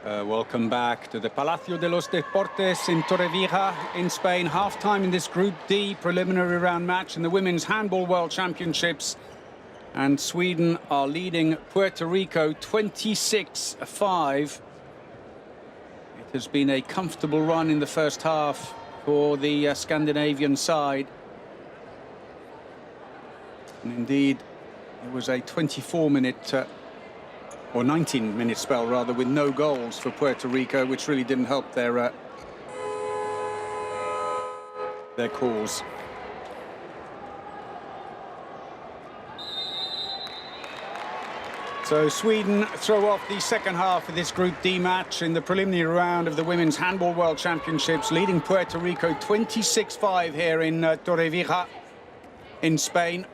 S1: Welcome back to the Palacio de los Deportes in Torrevieja in Spain. Half-time in this Group D preliminary round match in the Women's Handball World Championships. And Sweden are leading Puerto Rico 26-5. It has been a comfortable run in the first half for the Scandinavian side. And indeed, it was a 24-minute or 19-minute spell, rather, with no goals for Puerto Rico, which really didn't help their cause. So Sweden throw off the second half of this Group D match in the preliminary round of the Women's Handball World Championships, leading Puerto Rico 26-5 here in Torrevieja in Spain.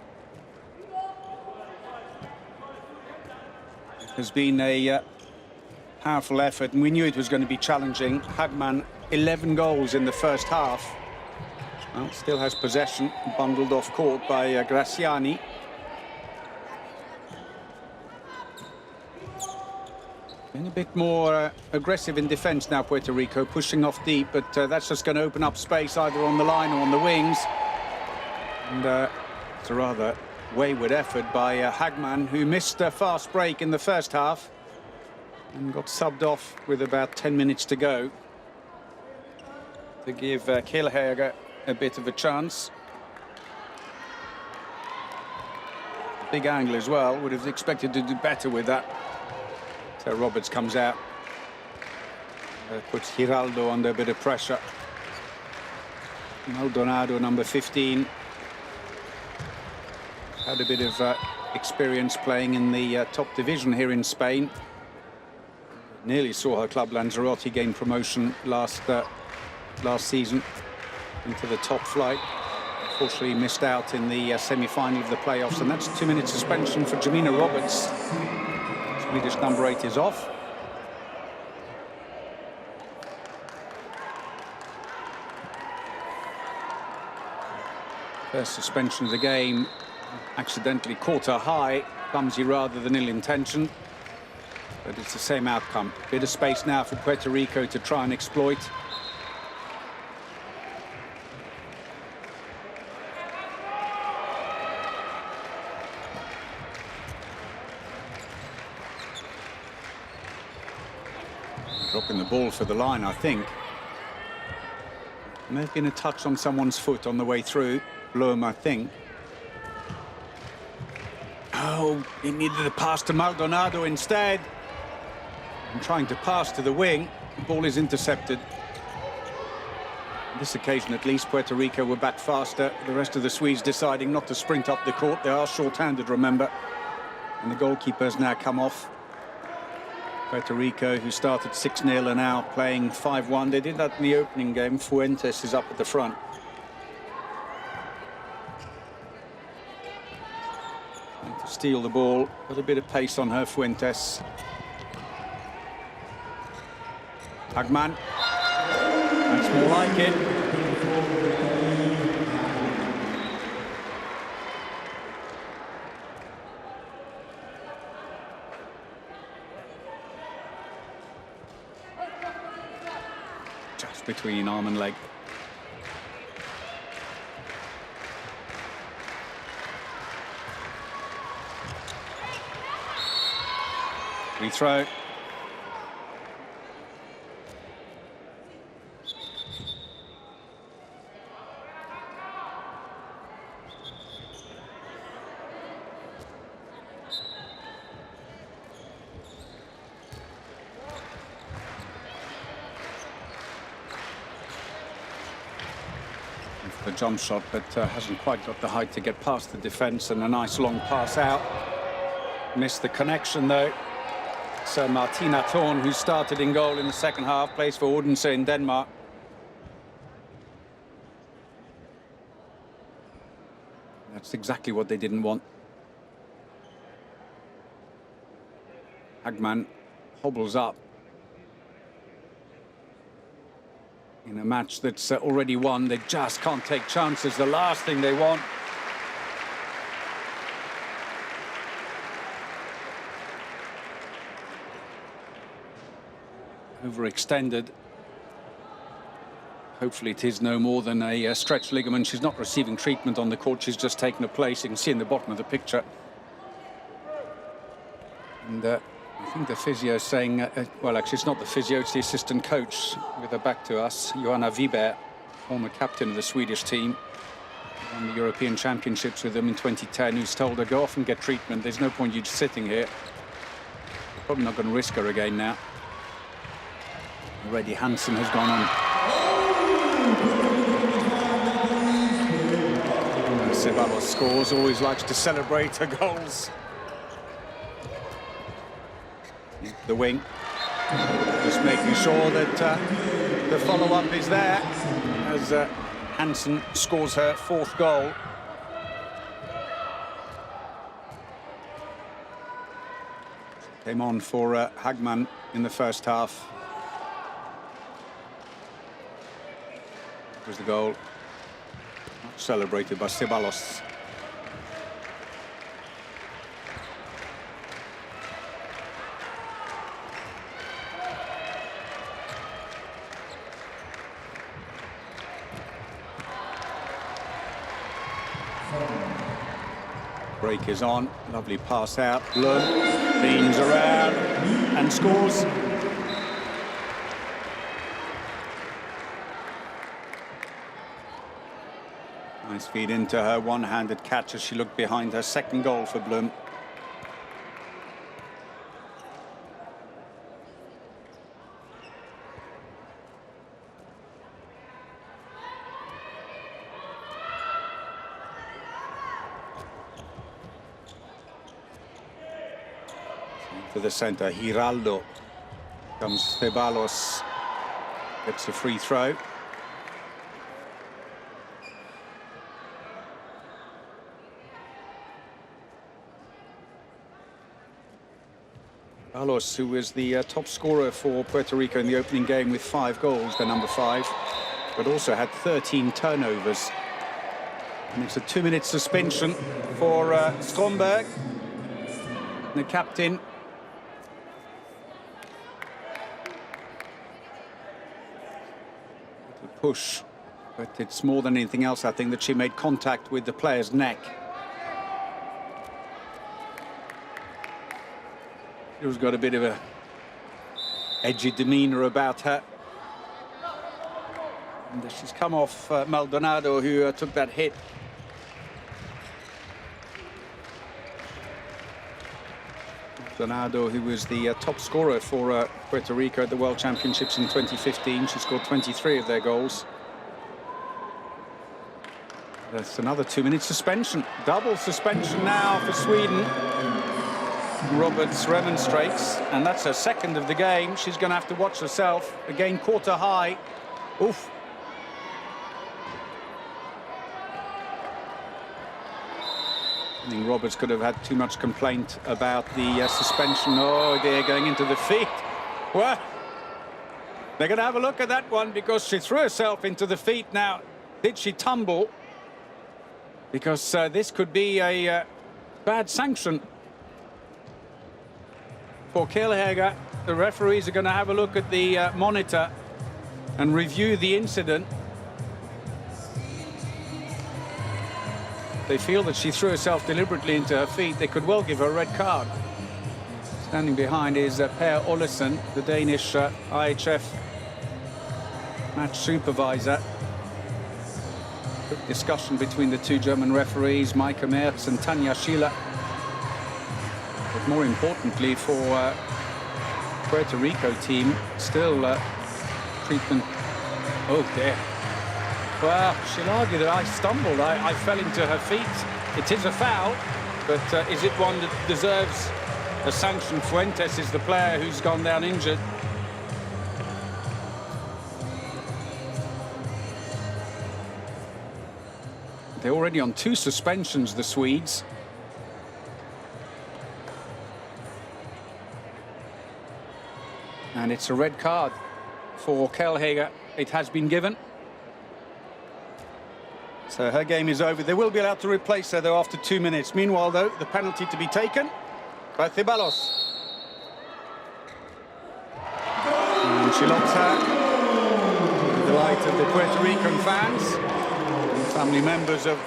S1: Has been a powerful effort, and we knew it was going to be challenging. Hagman, 11 goals in the first half. Well, still has possession, bundled off court by Graziani. And a bit more aggressive in defence now, Puerto Rico, pushing off deep, but that's just going to open up space either on the line or on the wings. And it's a rather wayward effort by Hagman, who missed a fast break in the first half and got subbed off with about 10 minutes to go to give Kielhege a bit of a chance. Big angle as well, would have expected to do better with that. So Roberts comes out, puts Giraldo under a bit of pressure. Maldonado, number 15. Had a bit of experience playing in the top division here in Spain. Nearly saw her club Lanzarote gain promotion last season into the top flight. Unfortunately missed out in the semi-final of the playoffs, and that's a 2-minute suspension for Jamina Roberts. Swedish number 8 is off. First suspension of the game. Accidentally caught her high, clumsy rather than ill intention, but it's the same outcome. Bit of space now for Puerto Rico to try and exploit. Dropping the ball for the line, I think. May have been a touch on someone's foot on the way through. Blum, I think. Oh, he needed a pass to Maldonado instead. And trying to pass to the wing. The ball is intercepted. On this occasion, at least, Puerto Rico were back faster. The rest of the Swedes deciding not to sprint up the court. They are short-handed, remember. And the goalkeeper's now come off. Puerto Rico, who started 6-0, are now playing 5-1. They did that in the opening game. Fuentes is up at the front. Steal the ball, got a bit of pace on her, Fuentes. Hagman, that's more like it. Just between arm and leg. Free throw. The jump shot, but hasn't quite got the height to get past the defence, and a nice long pass out. Missed the connection though. So Martina Thorn, who started in goal in the second half, plays for Odense in Denmark. That's exactly what they didn't want. Hagman hobbles up in a match that's already won. They just can't take chances. The last thing they want. overextended. Hopefully it is no more than a stretched ligament. She's not receiving treatment on the court. She's just taken a place. You can see in the bottom of the picture. And I think the physio is saying, well, actually, it's not the physio, it's the assistant coach with her back to us, Johanna Wiberg, former captain of the Swedish team, won the European Championships with them in 2010, who's told her, go off and get treatment. There's no point you just sitting here. Probably not going to risk her again now. Already Hansen has gone on. Ceballos scores, always likes to celebrate her goals. The wing, just making sure that the follow-up is there as Hansen scores her 4th goal. Came on for Hagman in the first half. Was the goal. Not celebrated by Ceballos. Break is on. Lovely pass out. Lund leans around and scores. Nice feed into her one-handed catch as she looked behind her. 2nd goal for Blum. To the centre, Giraldo. Comes Ceballos. Gets a free throw. Ceballos, who was the top scorer for Puerto Rico in the opening game with 5 goals, the number 5, but also had 13 turnovers. And it's a 2-minute suspension for Stromberg, the captain. Push, but it's more than anything else, I think, that she made contact with the player's neck. She's got a bit of a edgy demeanor about her. And she's come off Maldonado, who took that hit. Maldonado, who was the top scorer for Puerto Rico at the World Championships in 2015. She scored 23 of their goals. That's another 2-minute suspension. Double suspension now for Sweden. Roberts remonstrates, and that's her 2nd of the game. She's going to have to watch herself. Again, quarter high. Oof. I think Roberts could have had too much complaint about the suspension. Oh dear, going into the feet. Well, they're going to have a look at that one because she threw herself into the feet. Now, did she tumble? Because this could be a bad sanction for Kielhager. The referees are going to have a look at the monitor and review the incident. They feel that she threw herself deliberately into her feet. They could well give her a red card. Standing behind is Per Olesen, the Danish IHF match supervisor. Good discussion between the 2 German referees, Maike Merz and Tanja Schiller. But more importantly for Puerto Rico team, still treatment. Oh dear. Well, she'll argue that I stumbled. I fell into her feet. It is a foul, but is it one that deserves a sanction? Fuentes is the player who's gone down injured. They're already on 2 suspensions, the Swedes. And it's a red card for Kielhager. It has been given. So her game is over. They will be allowed to replace her, though, after 2 minutes. Meanwhile, though, the penalty to be taken by Ceballos. And She loves her. The delight of the Puerto Rican fans and family members of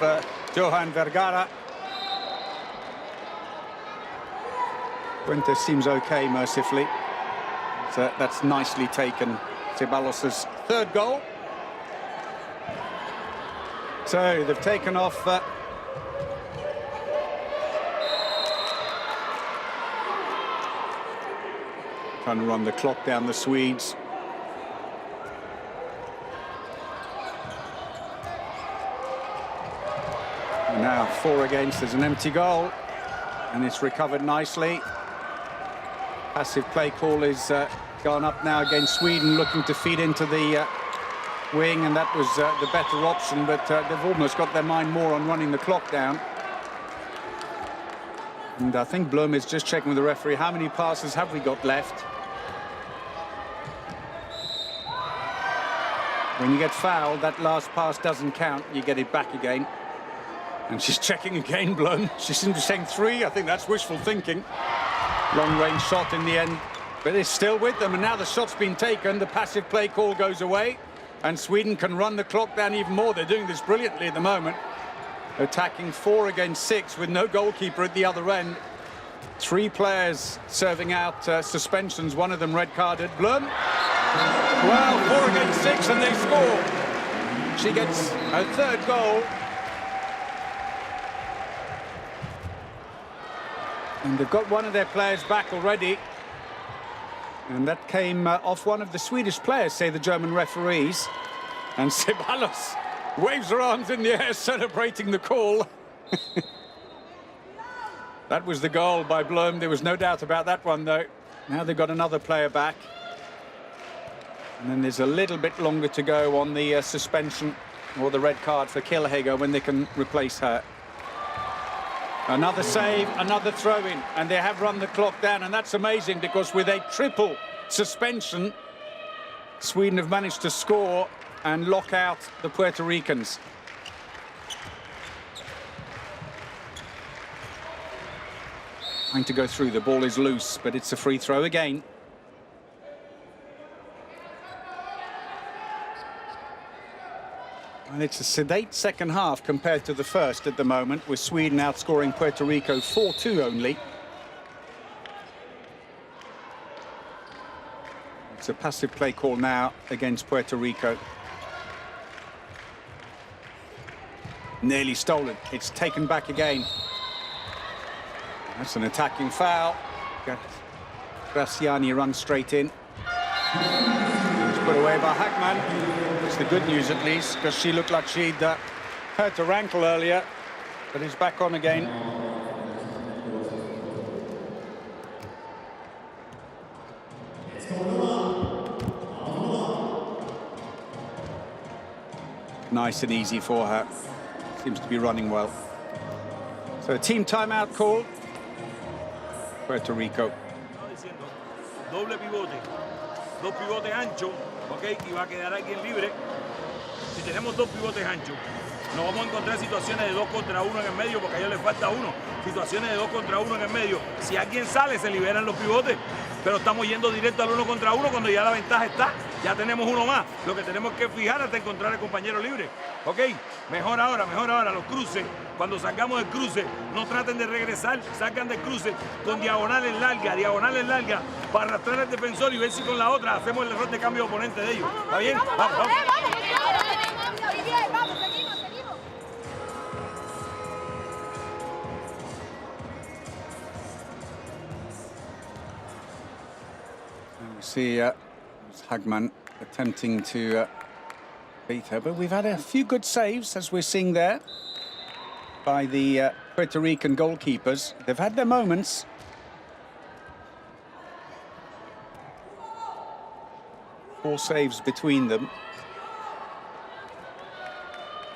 S1: Johan Vergara. Fuentes seems okay, mercifully. So that's nicely taken. Ceballos' third goal. So they've taken off trying to run the clock down, the Swedes. And now 4 against, there's an empty goal, and it's recovered nicely. Passive play call is gone up now against Sweden, looking to feed into the wing, and that was the better option, but they've almost got their mind more on running the clock down. And I think Blum is just checking with the referee, how many passes have we got left? When you get fouled, that last pass doesn't count, you get it back again. And she's checking again, Blum. She seems to be saying 3, I think that's wishful thinking. Long-range shot in the end, but it's still with them, and now the shot's been taken, the passive play call goes away, and Sweden can run the clock down even more. They're doing this brilliantly at the moment. Attacking 4 against 6 with no goalkeeper at the other end. 3 players serving out suspensions, one of them red-carded. Blum. Well, 4 against 6 and they score. She gets her third goal. And they've got one of their players back already. And that came off one of the Swedish players, say the German referees. And Ceballos waves her arms in the air, celebrating the call. That was the goal by Blum. There was no doubt about that one, though. Now they've got another player back. And then there's a little bit longer to go on the suspension or the red card for Kilhager when they can replace her. Another save, another throw-in, and they have run the clock down, and that's amazing because with a triple suspension, Sweden have managed to score and lock out the Puerto Ricans. Trying to go through, the ball is loose, but it's a free throw again. And it's a sedate second half compared to the first at the moment, with Sweden outscoring Puerto Rico 4-2 only. It's a passive play call now against Puerto Rico. Nearly stolen. It's taken back again. That's an attacking foul. Graciani runs straight in. It's put away by Hackman. It's the good news, at least, because she looked like she'd hurt her ankle earlier, but is back on again. Nice and easy for her. Seems to be running well. So a team timeout call. Puerto Rico.
S3: Doble pivote. 2 pivotes anchos, ok, y va a quedar alguien libre. Si tenemos 2 pivotes anchos, nos vamos a encontrar situaciones de 2 contra 1 en el medio, porque a ellos les falta 1. Situaciones de 2 contra 1 en el medio. Si alguien sale, se liberan los pivotes. Pero estamos yendo directo al 1 contra 1 cuando ya la ventaja está. Ya tenemos uno más. Lo que tenemos que fijar hasta encontrar el compañero libre. Ok, mejor ahora, los cruces. Cuando salgamos del cruce, no traten de regresar, salgan del cruce con diagonales largas, para arrastrar al defensor y ver si con la otra hacemos el error de cambio oponente de ellos. ¿Está bien? Vamos.
S5: Vamos, seguimos.
S1: We see Hagman attempting to beat her, but we've had a few good saves, as we're seeing there, by the Puerto Rican goalkeepers. They've had their moments. Four saves between them.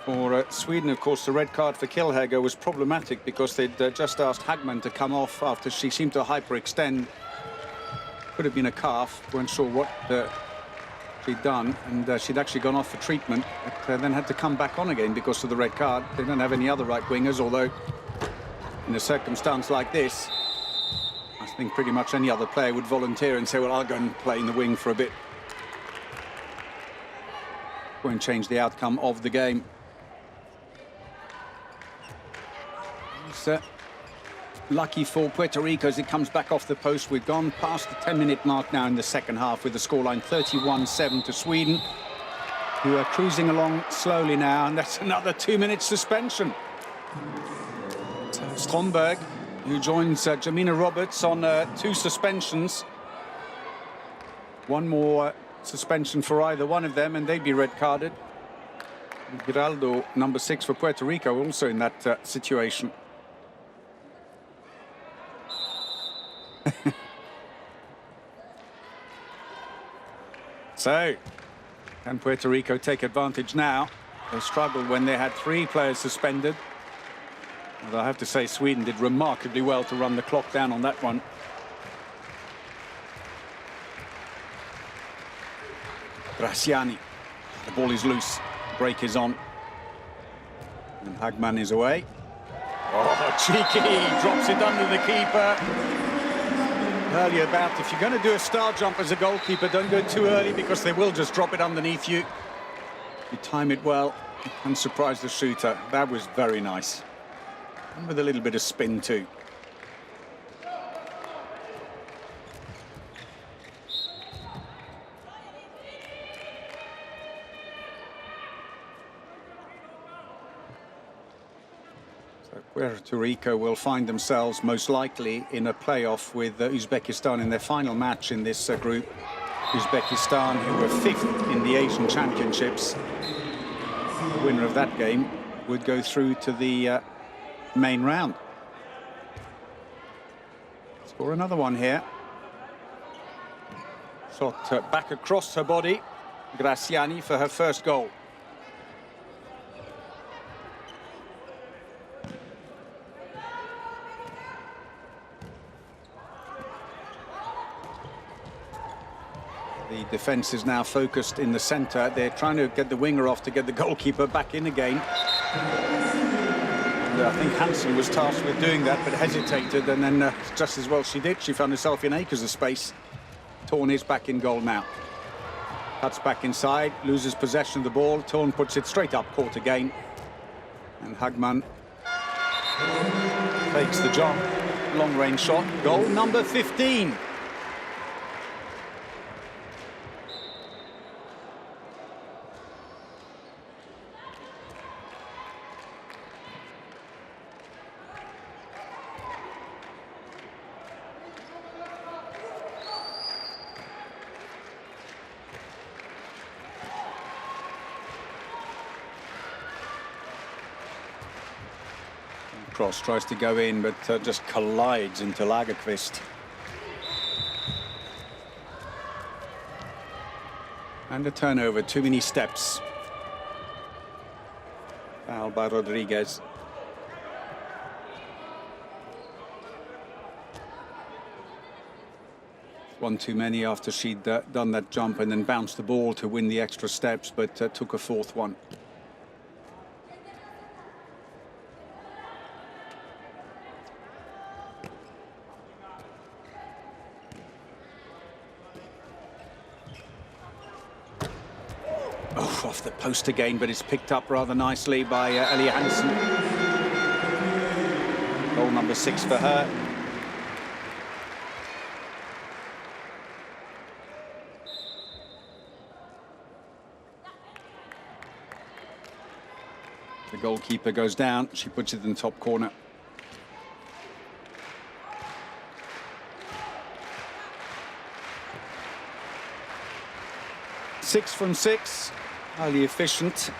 S1: For Sweden, of course, the red card for Kilhager was problematic because they'd just asked Hagman to come off after she seemed to hyperextend. Could have been a calf, weren't sure what she'd done, and she'd actually gone off for treatment, but then had to come back on again because of the red card. They don't have any other right wingers, although in a circumstance like this, I think pretty much any other player would volunteer and say, well, I'll go and play in the wing for a bit. won't change the outcome of the game. It's lucky for Puerto Rico as it comes back off the post. We've gone past the 10-minute mark now in the second half with the scoreline 31-7 to Sweden, who are cruising along slowly now, and that's another 2-minute suspension. So Stromberg, who joins Jamina Roberts on 2 suspensions. One more suspension for either one of them, and they'd be red-carded. Giraldo, number 6 for Puerto Rico, also in that situation. So, can Puerto Rico take advantage now? They struggled when they had 3 players suspended. Although I have to say Sweden did remarkably well to run the clock down on that one. Graziani. The ball is loose. Break is on. And Hagman is away. Oh, cheeky! Drops it under the keeper. Earlier about, if you're going to do a star jump as a goalkeeper, don't go too early because they will just drop it underneath you. You time it well and surprise the shooter. That was very nice. And with a little bit of spin too. Puerto Rico will find themselves most likely in a playoff with Uzbekistan in their final match in this group. Uzbekistan, who were 5th in the Asian Championships. The winner of that game would go through to the main round. Score another one here. Shot back across her body. Graziani for her first goal. The defence is now focused in the centre. They're trying to get the winger off to get the goalkeeper back in again. And I think Hansen was tasked with doing that, but hesitated, and then just as well she did. She found herself in acres of space. Torn is back in goal now. Cuts back inside, loses possession of the ball. Torn puts it straight up court again. And Hagman takes the jump. Long-range shot. Goal number 15. Cross tries to go in, but just collides into Lagerqvist. And a turnover, too many steps. Foul by Rodriguez. One too many after she'd done that jump and then bounced the ball to win the extra steps, but took a 4th one. Oh, off the post again, but it's picked up rather nicely by Ellie Hansen. Goal number 6 for her. The goalkeeper goes down. She puts it in the top corner. Six from 6. Highly efficient.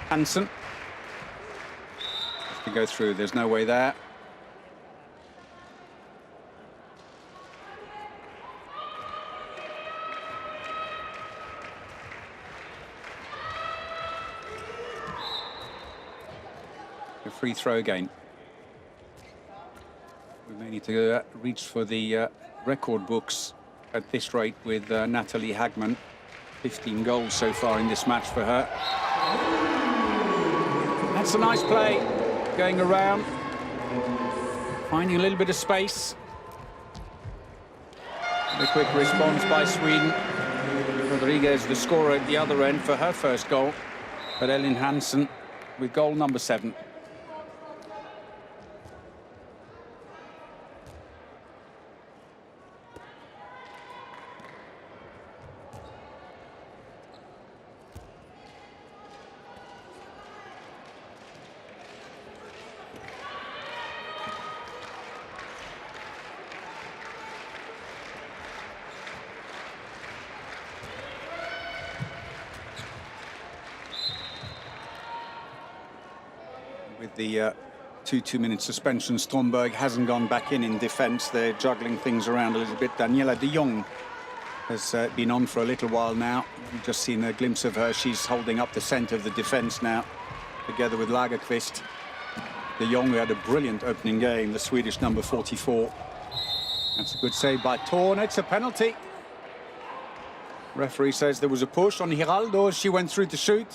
S1: Hansen. Has to go through. There's no way there. A free throw again. We may need to reach for the record books at this rate with Natalie Hagman. 15 goals so far in this match for her. That's a nice play. Going around. Finding a little bit of space. And a quick response by Sweden. Rodriguez, the scorer at the other end for her first goal. But Ellen Hansen with goal number 7. With the 2-minute suspension, Stromberg hasn't gone back in defence. They're juggling things around a little bit. Daniela de Jong has been on for a little while now. We've just seen a glimpse of her. She's holding up the centre of the defence now, together with Lagerqvist. De Jong, who had a brilliant opening game, the Swedish number 44. That's a good save by Thorn. It's a penalty. Referee says there was a push on Giraldo as she went through to shoot.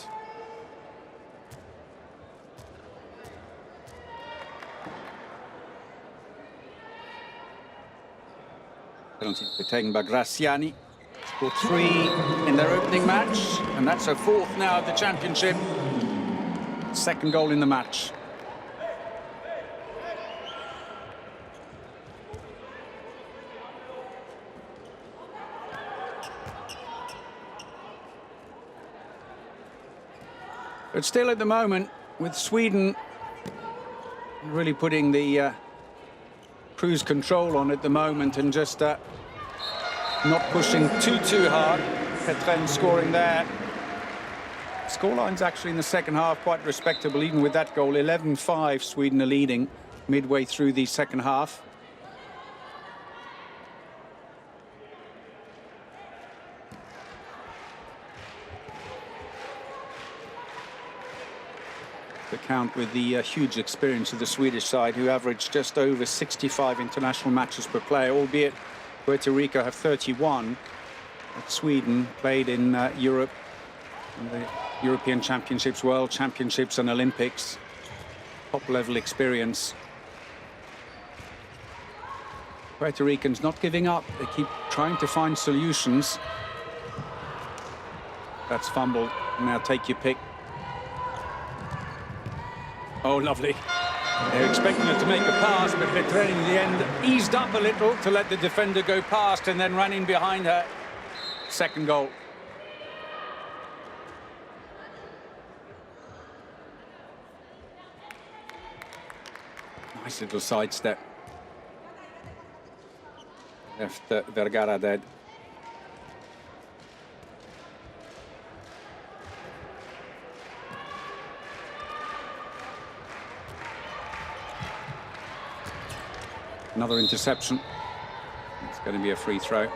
S1: Penalty taken by Graziani. Scored 3 in their opening match, and that's her 4th now of the championship. 2nd goal in the match. But still, at the moment, with Sweden really putting the cruise control on at the moment and just not pushing too hard. Petren scoring there. Scoreline's actually in the second half quite respectable, even with that goal. 11-5, Sweden are leading midway through the second half. To count with the huge experience of the Swedish side, who averaged just over 65 international matches per player, albeit Puerto Rico have 31. But Sweden played in Europe, in the European Championships, World Championships and Olympics. Top-level experience. Puerto Ricans not giving up. They keep trying to find solutions. That's fumbled. Now take your pick. Oh, lovely. They're expecting her to make a pass, but Petren in the end eased up a little to let the defender go past and then ran in behind her. 2nd goal. Nice little sidestep. Left Vergara dead. Another interception. It's going to be a free throw.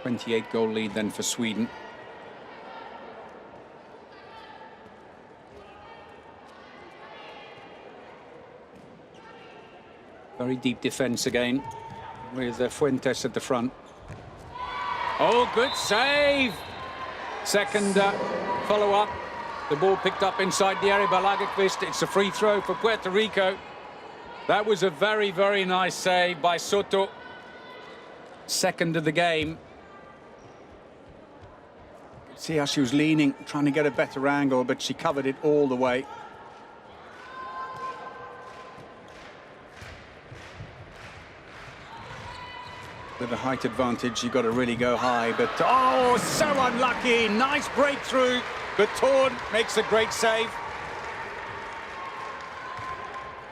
S1: 28-goal lead then for Sweden. Very deep defence again, with Fuentes at the front. Oh, good save! 2nd follow-up. The ball picked up inside the area by Lagerqvist. It's a free throw for Puerto Rico. That was a very, very nice save by Soto. 2nd of the game. See how she was leaning, trying to get a better angle, but she covered it all the way. With a height advantage, you've got to really go high, but oh, so unlucky. Nice breakthrough. But Thorn makes a great save.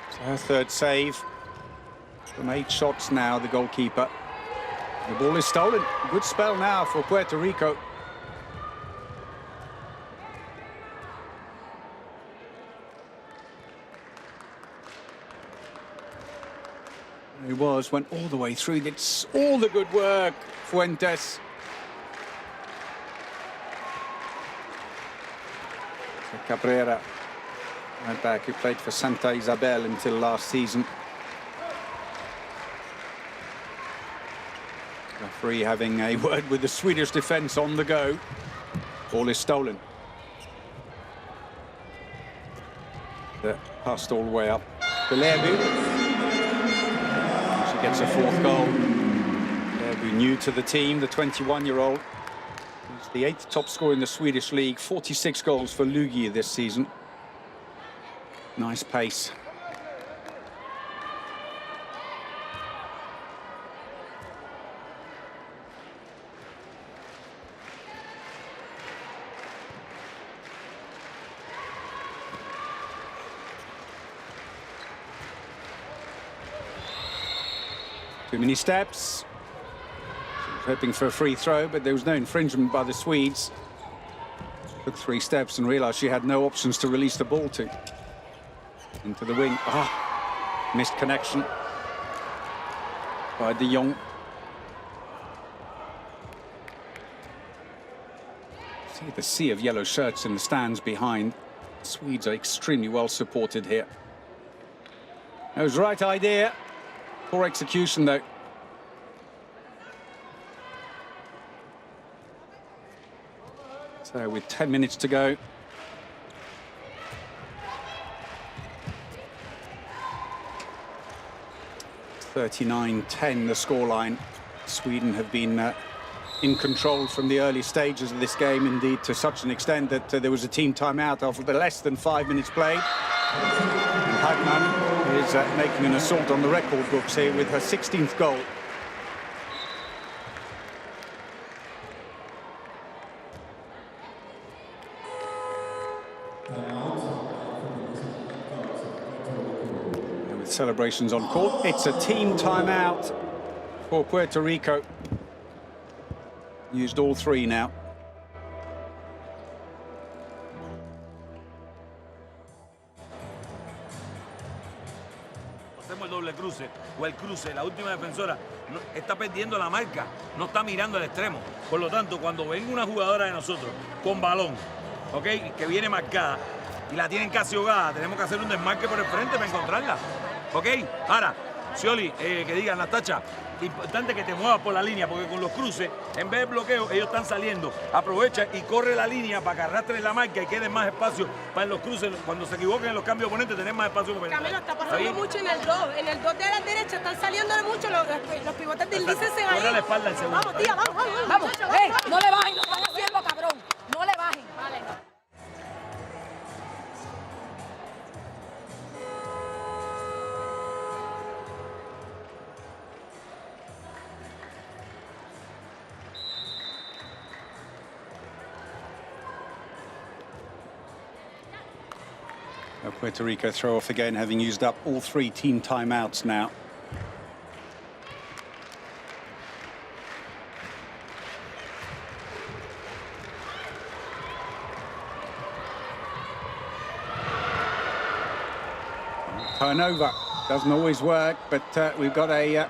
S1: It's her 3rd save. From 8 shots now, the goalkeeper. The ball is stolen. Good spell now for Puerto Rico. He went all the way through. It's all the good work, Fuentes. Cabrera, right back, who played for Santa Isabel until last season. Referee having a word with the Swedish defence on the go. Ball is stolen. Passed all the way up. Belevu. She gets a 4th goal. New to the team, the 21-year-old. He's the 8th top scorer in the Swedish league, 46 goals for Lugi this season. Nice pace. Too many steps. She was hoping for a free throw, but there was no infringement by the Swedes. Took 3 steps and realized she had no options to release the ball to. Into the wing. Ah, missed connection by De Jong. See the sea of yellow shirts in the stands behind. The Swedes are extremely well supported here. That was the right idea. Poor execution, though. So with 10 minutes to go. (39-10) the scoreline. Sweden have been in control from the early stages of this game, indeed to such an extent that there was a team timeout after less than 5 minutes played. And Hagman is making an assault on the record books here with her 16th goal. And with celebrations on court, it's a team timeout for Puerto Rico. Used all 3 now.
S3: El doble cruce o el cruce, la última defensora está perdiendo la marca, no está mirando al extremo. Por lo tanto, cuando venga una jugadora de nosotros con balón, ¿ok?, que viene marcada y la tienen casi ahogada, tenemos que hacer un desmarque por el frente para encontrarla. ¿Ok? Ahora, Scioli, que digan las tachas, importante que te muevas por la línea, porque con los cruces, en vez de bloqueo, ellos están saliendo. Aprovecha y corre la línea para que arrastre la marca y quede más espacio para los cruces. Cuando se equivoquen en los cambios de oponentes, tenés más espacio para penetrar.
S5: Camilo, está pasando mucho en el 2. En el 2 de la derecha están saliendo mucho los pivotes deslícense ahí.
S3: Corre la espalda el segundo.
S5: Vamos, tía, vamos.
S6: Vamos, no le bajen, no están haciendo, cabrón. No le bajen. Vale.
S1: Puerto Rico throw off again, having used up all 3 team timeouts now. Turnover doesn't always work, but we've got a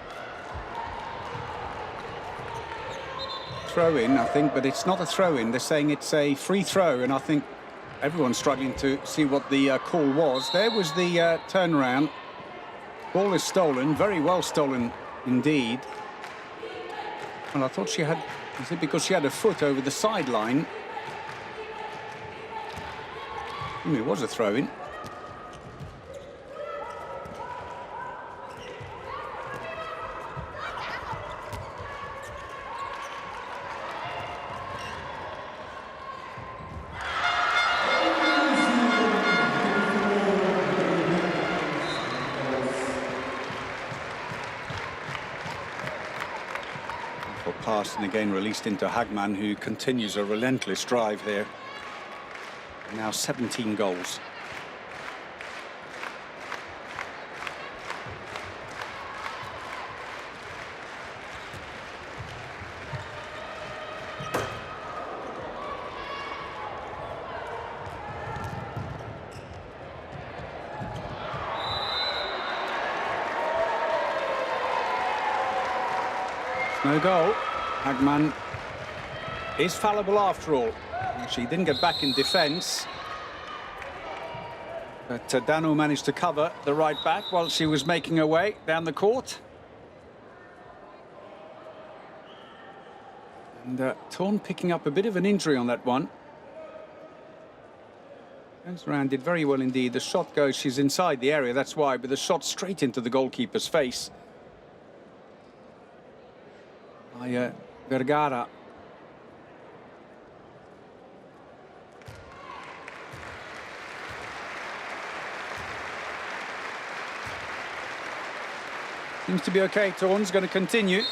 S1: throw-in, I think, but it's not a throw-in. They're saying it's a free throw, and I think everyone's struggling to see what the call was. There was the turnaround. Ball is stolen, very well stolen indeed. And I thought she had, is it because she had a foot over the sideline? It was a throw-in. Pass and again released into Hagman, who continues a relentless drive here. Now 17 goals. No goal. Hagman is fallible after all. She didn't get back in defence. But Danu managed to cover the right back while she was making her way down the court. And Torn picking up a bit of an injury on that one. Goes around, did very well indeed. The shot goes, she's inside the area, that's why, but the shot straight into the goalkeeper's face. by Vergara. Seems to be okay. Torn's going to continue.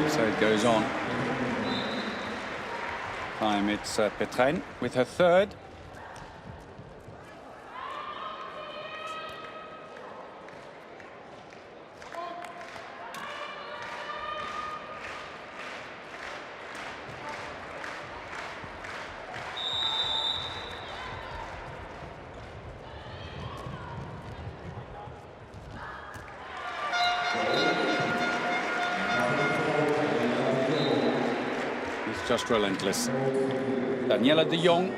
S1: So it goes on. Time it's Petren with her third. Just relentless. Daniela de Jong.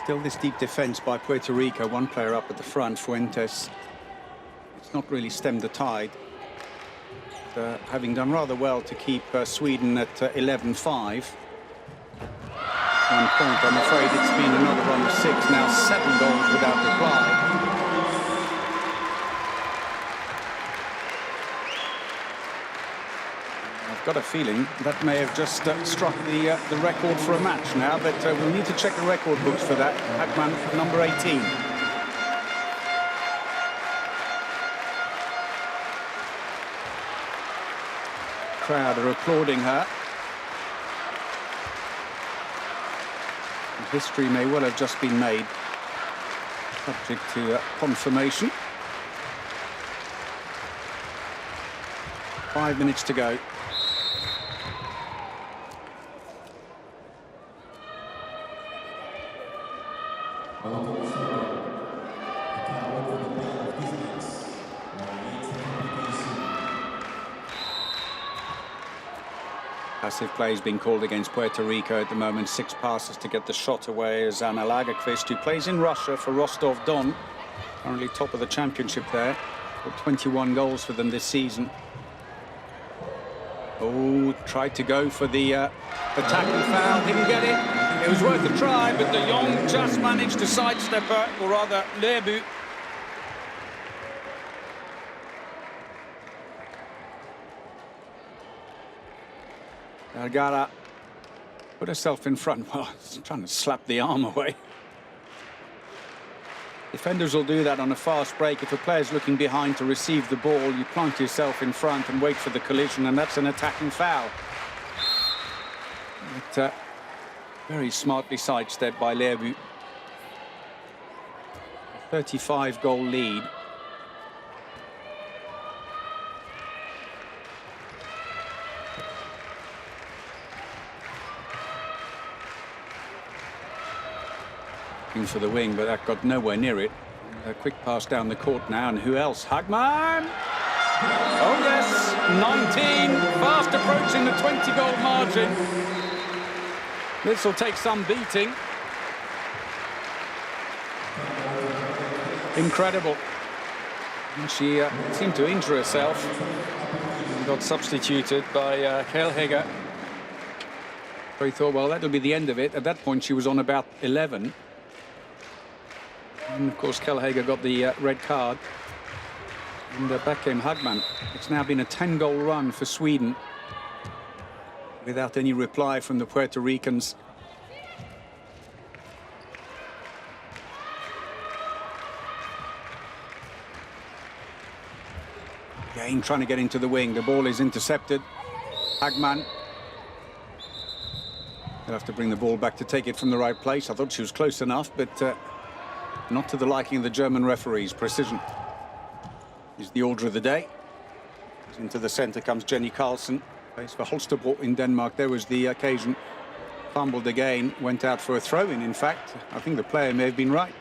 S1: Still this deep defence by Puerto Rico, one player up at the front, Fuentes. It's not really stemmed the tide. Having done rather well to keep Sweden at 11-5. 1 point, I'm afraid it's been another run of 6, now 7 goals without reply. Got a feeling that may have just struck the record for a match now, but we'll need to check the record books for that. Hagman, number 18. Crowd are applauding her. History may well have just been made, subject to confirmation. 5 minutes to go. Passive play has been called against Puerto Rico at the moment. 6 passes to get the shot away as Anna Lagerqvist, who plays in Russia for Rostov-Don, currently top of the championship there. Got 21 goals for them this season. Oh, tried to go for the attacking foul, didn't get it. It was worth a try, but de Jong just managed to sidestep her, or rather, Lebu. Vergara put herself in front. Well, trying to slap the arm away. Defenders will do that on a fast break. If a player's looking behind to receive the ball, you plant yourself in front and wait for the collision, and that's an attacking foul. But, very smartly sidestepped by Lebu. 35-goal lead. For the wing, but that got nowhere near it. A quick pass down the court now, and who else? Hagman! Oh yes, 19, fast approaching the 20-goal margin. This will take some beating. Incredible. And she seemed to injure herself and got substituted by Kjellhege. So he thought, well, that'll be the end of it. At that point, she was on about 11. And of course, Kjellhege got the red card. And back came Hagman. It's now been a 10-goal run for Sweden, without any reply from the Puerto Ricans. Again, trying to get into the wing. The ball is intercepted. Hagman. They'll have to bring the ball back to take it from the right place. I thought she was close enough, but not to the liking of the German referees. Precision is the order of the day. Into the centre comes Jenny Carlsen. Plays for Holstebro in Denmark. There was the occasion. Fumbled again. Went out for a throw-in, in fact. I think the player may have been right.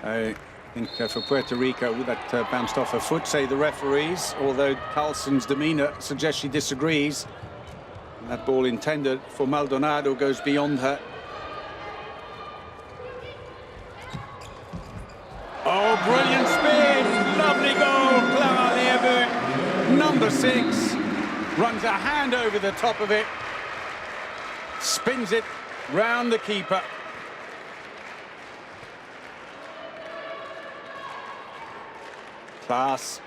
S1: I think for Puerto Rico, that bounced off her foot, say the referees, although Carlsen's demeanour suggests she disagrees. And that ball intended for Maldonado goes beyond her. Oh, brilliant spin! Lovely goal, Clara Leabu. Number 6 runs a hand over the top of it, spins it round the keeper. Class.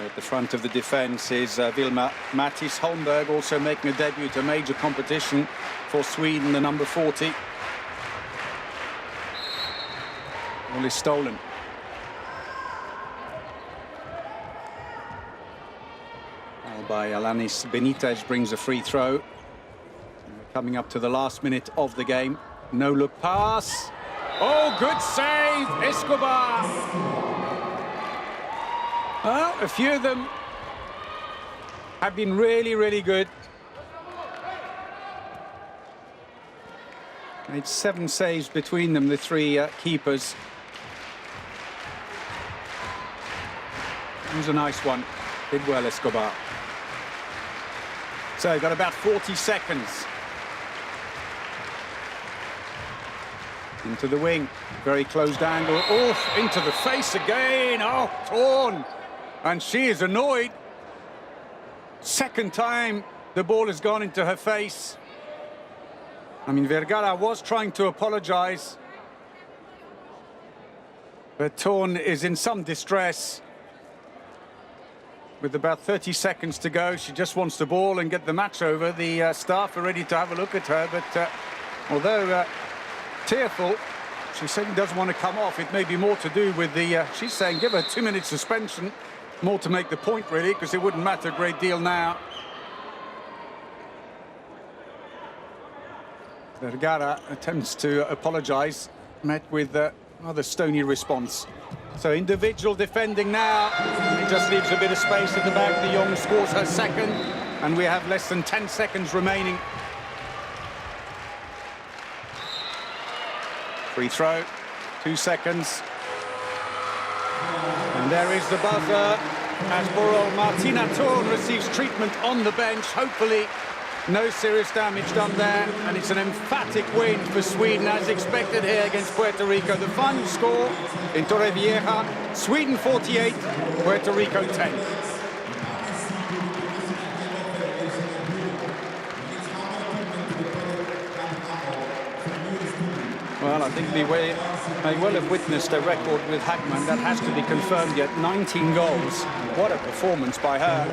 S1: At the front of the defence is Vilma Mattis Holmberg, also making a debut at a major competition for Sweden, the number 40. Ball is stolen. By Alanis Benitez brings a free throw. Coming up to the last minute of the game. No look pass. Oh, good save, Escobar. Well, a few of them have been really, really good. Made 7 saves between them, the 3 keepers. It was a nice one. Did well, Escobar. So, got about 40 seconds. Into the wing, very closed angle. Oh, into the face again. Oh, torn. And she is annoyed. Second time the ball has gone into her face. I mean, Vergara was trying to apologize. But Torn is in some distress. With about 30 seconds to go, she just wants the ball and get the match over. The staff are ready to have a look at her, but although tearful, she certainly doesn't want to come off. It may be more to do with the... she's saying give her a 2-minute suspension, more to make the point, really, because it wouldn't matter a great deal now. Vergara attempts to apologise, met with rather stony response. So individual defending now. It just leaves a bit of space at the back. De Jong scores her second, and we have less than 10 seconds remaining. Free throw, 2 seconds. And there is the buzzer as Borol Martina Torn receives treatment on the bench. Hopefully no serious damage done there, and it's an emphatic win for Sweden as expected here against Puerto Rico. The final score in Torrevieja, Sweden 48, Puerto Rico 10. Well, I think we may well have witnessed a record with Hagman. That has to be confirmed yet. 19 goals. What a performance by her.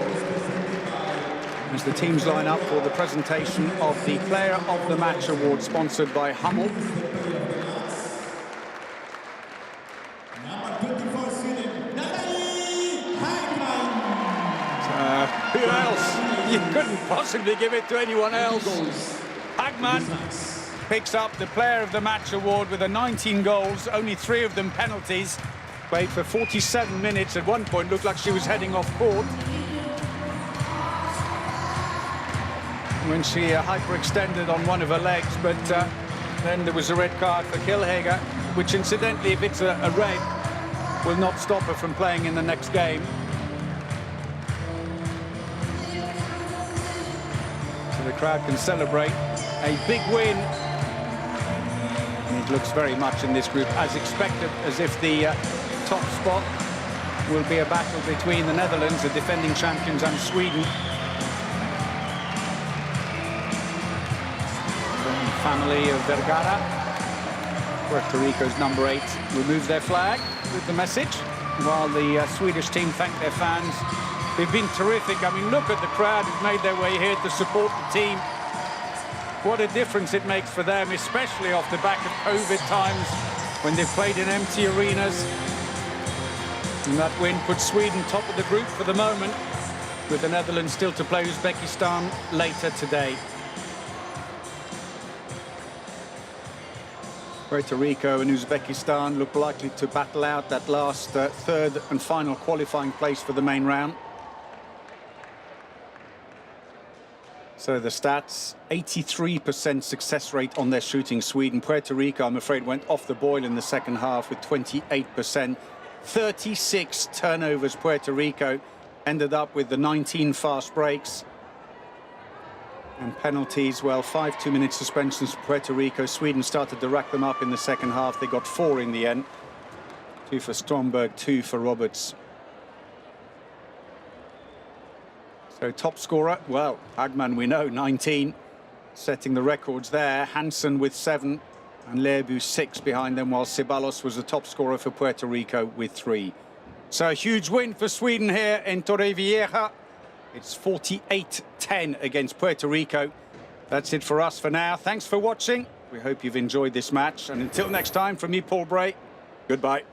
S1: As the teams line up for the presentation of the Player of the Match award, sponsored by Hummel. Who else? You couldn't possibly give it to anyone else. Hagman picks up the Player of the Match award with 19 goals, only 3 of them penalties. Played for 47 minutes. At one point looked like she was heading off court when she hyperextended on one of her legs, but then there was a red card for Kilhager, which incidentally, if it's a red, will not stop her from playing in the next game. So the crowd can celebrate a big win. And it looks very much in this group as expected, as if the top spot will be a battle between the Netherlands, the defending champions, and Sweden. Family of Vergara. Puerto Rico's number 8 remove their flag with the message, while the Swedish team thank their fans. They've been terrific. I mean, look at the crowd who've made their way here to support the team. What a difference it makes for them, especially off the back of COVID times when they've played in empty arenas. And that win puts Sweden top of the group for the moment, with the Netherlands still to play Uzbekistan later today. Puerto Rico and Uzbekistan look likely to battle out that last third and final qualifying place for the main round. So the stats, 83% success rate on their shooting. Sweden. Puerto Rico, I'm afraid, went off the boil in the second half with 28%. 36 turnovers. Puerto Rico ended up with the 19 fast breaks. And penalties, well, 5 2-minute suspensions for Puerto Rico. Sweden started to rack them up in the second half. They got 4 in the end. 2 for Stromberg, 2 for Roberts. So top scorer, well, Hagman we know, 19, setting the records there. Hansen with 7 and Lebu 6 behind them, while Ceballos was the top scorer for Puerto Rico with 3. So a huge win for Sweden here in Torrevieja. It's 48-10 against Puerto Rico. That's it for us for now. Thanks for watching. We hope you've enjoyed this match. And until next time, from me, Paul Bray, goodbye.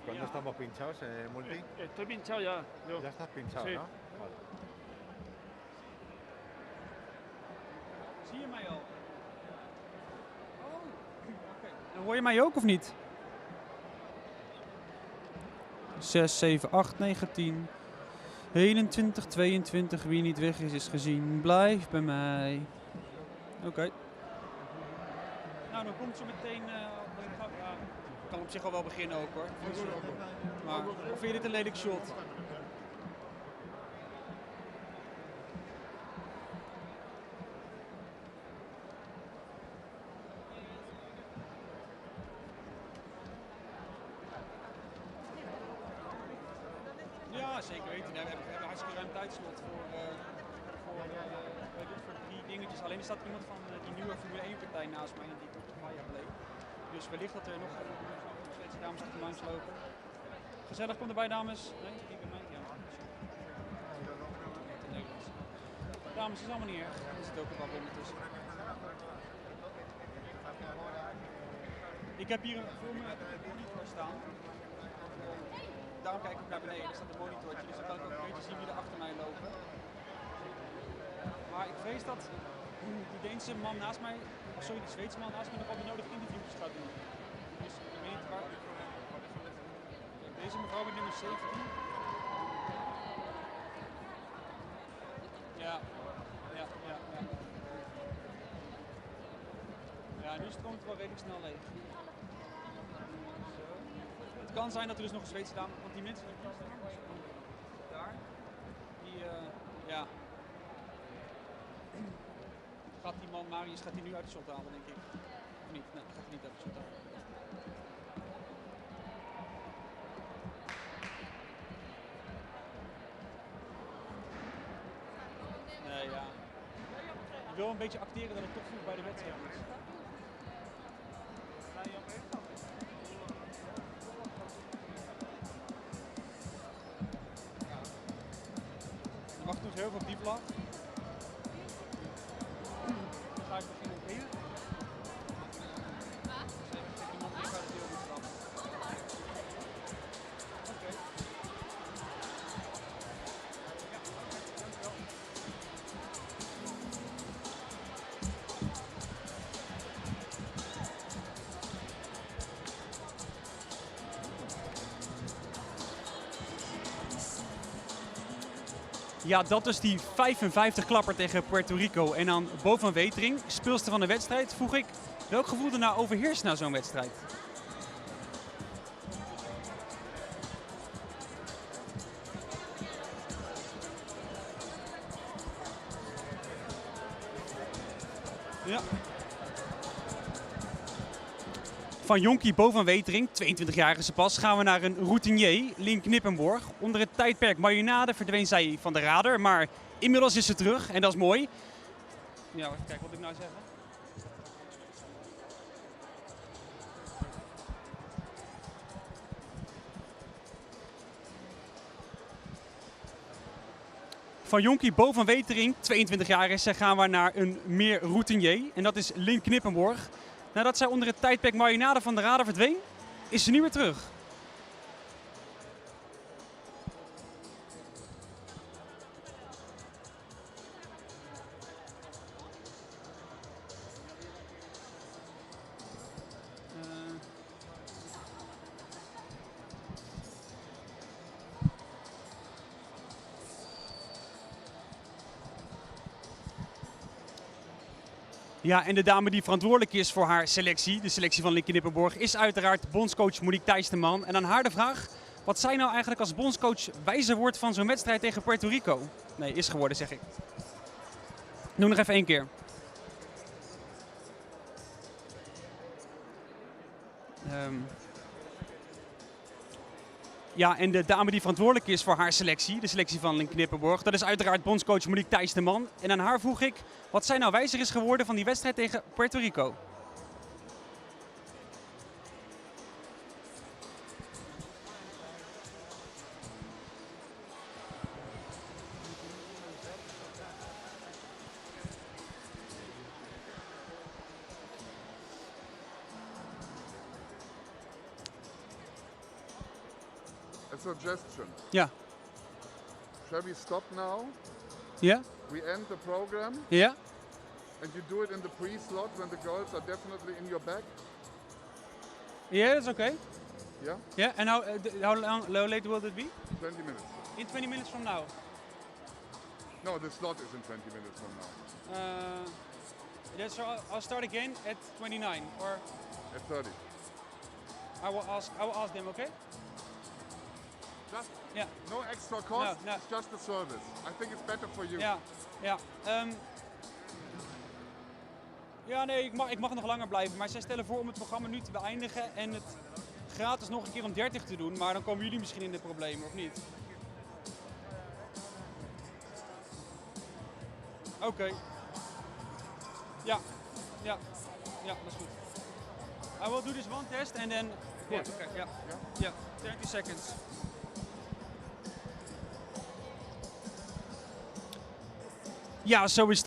S7: ¿Cuándo estamos pinchados en el multi?
S8: Estoy pinchado ya. Yo.
S7: Ya estás pinchado,
S8: Sí.
S7: ¿no? Vale.
S8: Zie je mij al? Oh, oké. En hoor je mij ook of niet? 6, 7, 8, 9, 10. 21, 22. Wie niet weg is gezien. Blijf bij mij. Oké. Nou, dan komt zo meteen... Ik kan op zich al wel beginnen ook hoor. Maar of vind je dit een lelijk shot? Ja, zeker weten. We hebben een hartstikke ruim tijdslot voor 3 dingetjes. Alleen er staat iemand van die nieuwe Formule 1 partij naast mij en die komt een paar jaar bleef. Dus wellicht dat er nog Zweedse dames achter langs lopen. Gezellig, kom erbij dames. Nee, die bij mij. Ja. Dames, is allemaal niet erg. Er zit ook een wat ondertussen. Ik heb hier voor me een monitor staan. Daarom kijk ik ook naar beneden. Er staat een monitortje, dus dan kan ik ook een beetje zien wie er achter mij lopen. Maar ik vrees dat die Deense man naast mij, sorry, die Zweedse man naast mij nog al de nodige interviews gaat doen. Dus ik weet niet waar. Kijk, deze mevrouw met nummer 17. Ja. Ja, nu stroomt het wel redelijk snel leeg. Het kan zijn dat er dus nog een Zweedse dame, want die mensen die daar, die, ja. Gaat die man Marius, gaat hij nu uit de shot halen, denk ik? Of niet? Nee, gaat hij niet uit de shot halen. wil een beetje acteren dat het toch vroeg bij de wedstrijd is. Je mag dus heel veel op die vlag. Dan ga ik beginnen op hier. Ja, dat is die 55 klapper tegen Puerto Rico. En dan Bo van Wetering, speelster van de wedstrijd, vroeg ik welk gevoel er nou overheerst na zo'n wedstrijd? Ja. Van Jonkie Bo van Wetering, 22-jarige ze pas, gaan we naar een routinier, Lien Knippenborg. Onder het tijdperk marinade verdween zij van de radar, maar inmiddels is ze terug en dat is mooi. Ja, even kijken wat ik nou zeg. Van Jonkie Bo van Wetering, 22 jaar is, gaan we naar een meer routinier. En dat is Lien Knippenborg. Nadat zij onder het tijdperk marinade van de radar verdween, is ze nu weer terug. Ja, en de dame die verantwoordelijk is voor haar selectie, de selectie van Linke Nippenborg, is uiteraard bondscoach Monique Thijs-de-Man. En aan haar de vraag wat zij nou eigenlijk als bondscoach wijzer wordt van zo'n wedstrijd tegen Puerto Rico. Nee, is geworden, zeg ik. Doe nog even 1 keer. Ja, en de dame die verantwoordelijk is voor haar selectie, de selectie van Linke Nippenborg, dat is uiteraard bondscoach Monique Thijs-de-Man. En aan haar vroeg ik wat zij nou wijzer is geworden van die wedstrijd tegen Puerto Rico.
S9: A suggestion.
S8: Ja.
S9: Shall we stop now?
S8: Ja?
S9: We end the program
S8: Ja?
S9: and you do it in the pre-slot when the girls are definitely in your back?
S8: Yeah, that's okay.
S9: Yeah?
S8: Yeah, and how late will it be?
S9: 20 minutes.
S8: In 20 minutes from now.
S9: No, the slot is in 20 minutes from now.
S8: Yeah, so I'll start again at 29, or
S9: At 30.
S8: I will ask them, okay?
S9: Just
S8: Yeah.
S9: no extra cost,
S8: No.
S9: it's just a service. I think it's better for you.
S8: Ja, ja. Ja, nee, ik mag nog langer blijven. Maar zij stellen voor om het programma nu te beëindigen en het gratis nog een keer om 30 te doen. Maar dan komen jullie misschien in de problemen, of niet? Oké. Ja, ja, ja, dat is goed. I will do this one test and then... Yeah, okay, yeah. Yeah, 30 seconds. Ja, zo is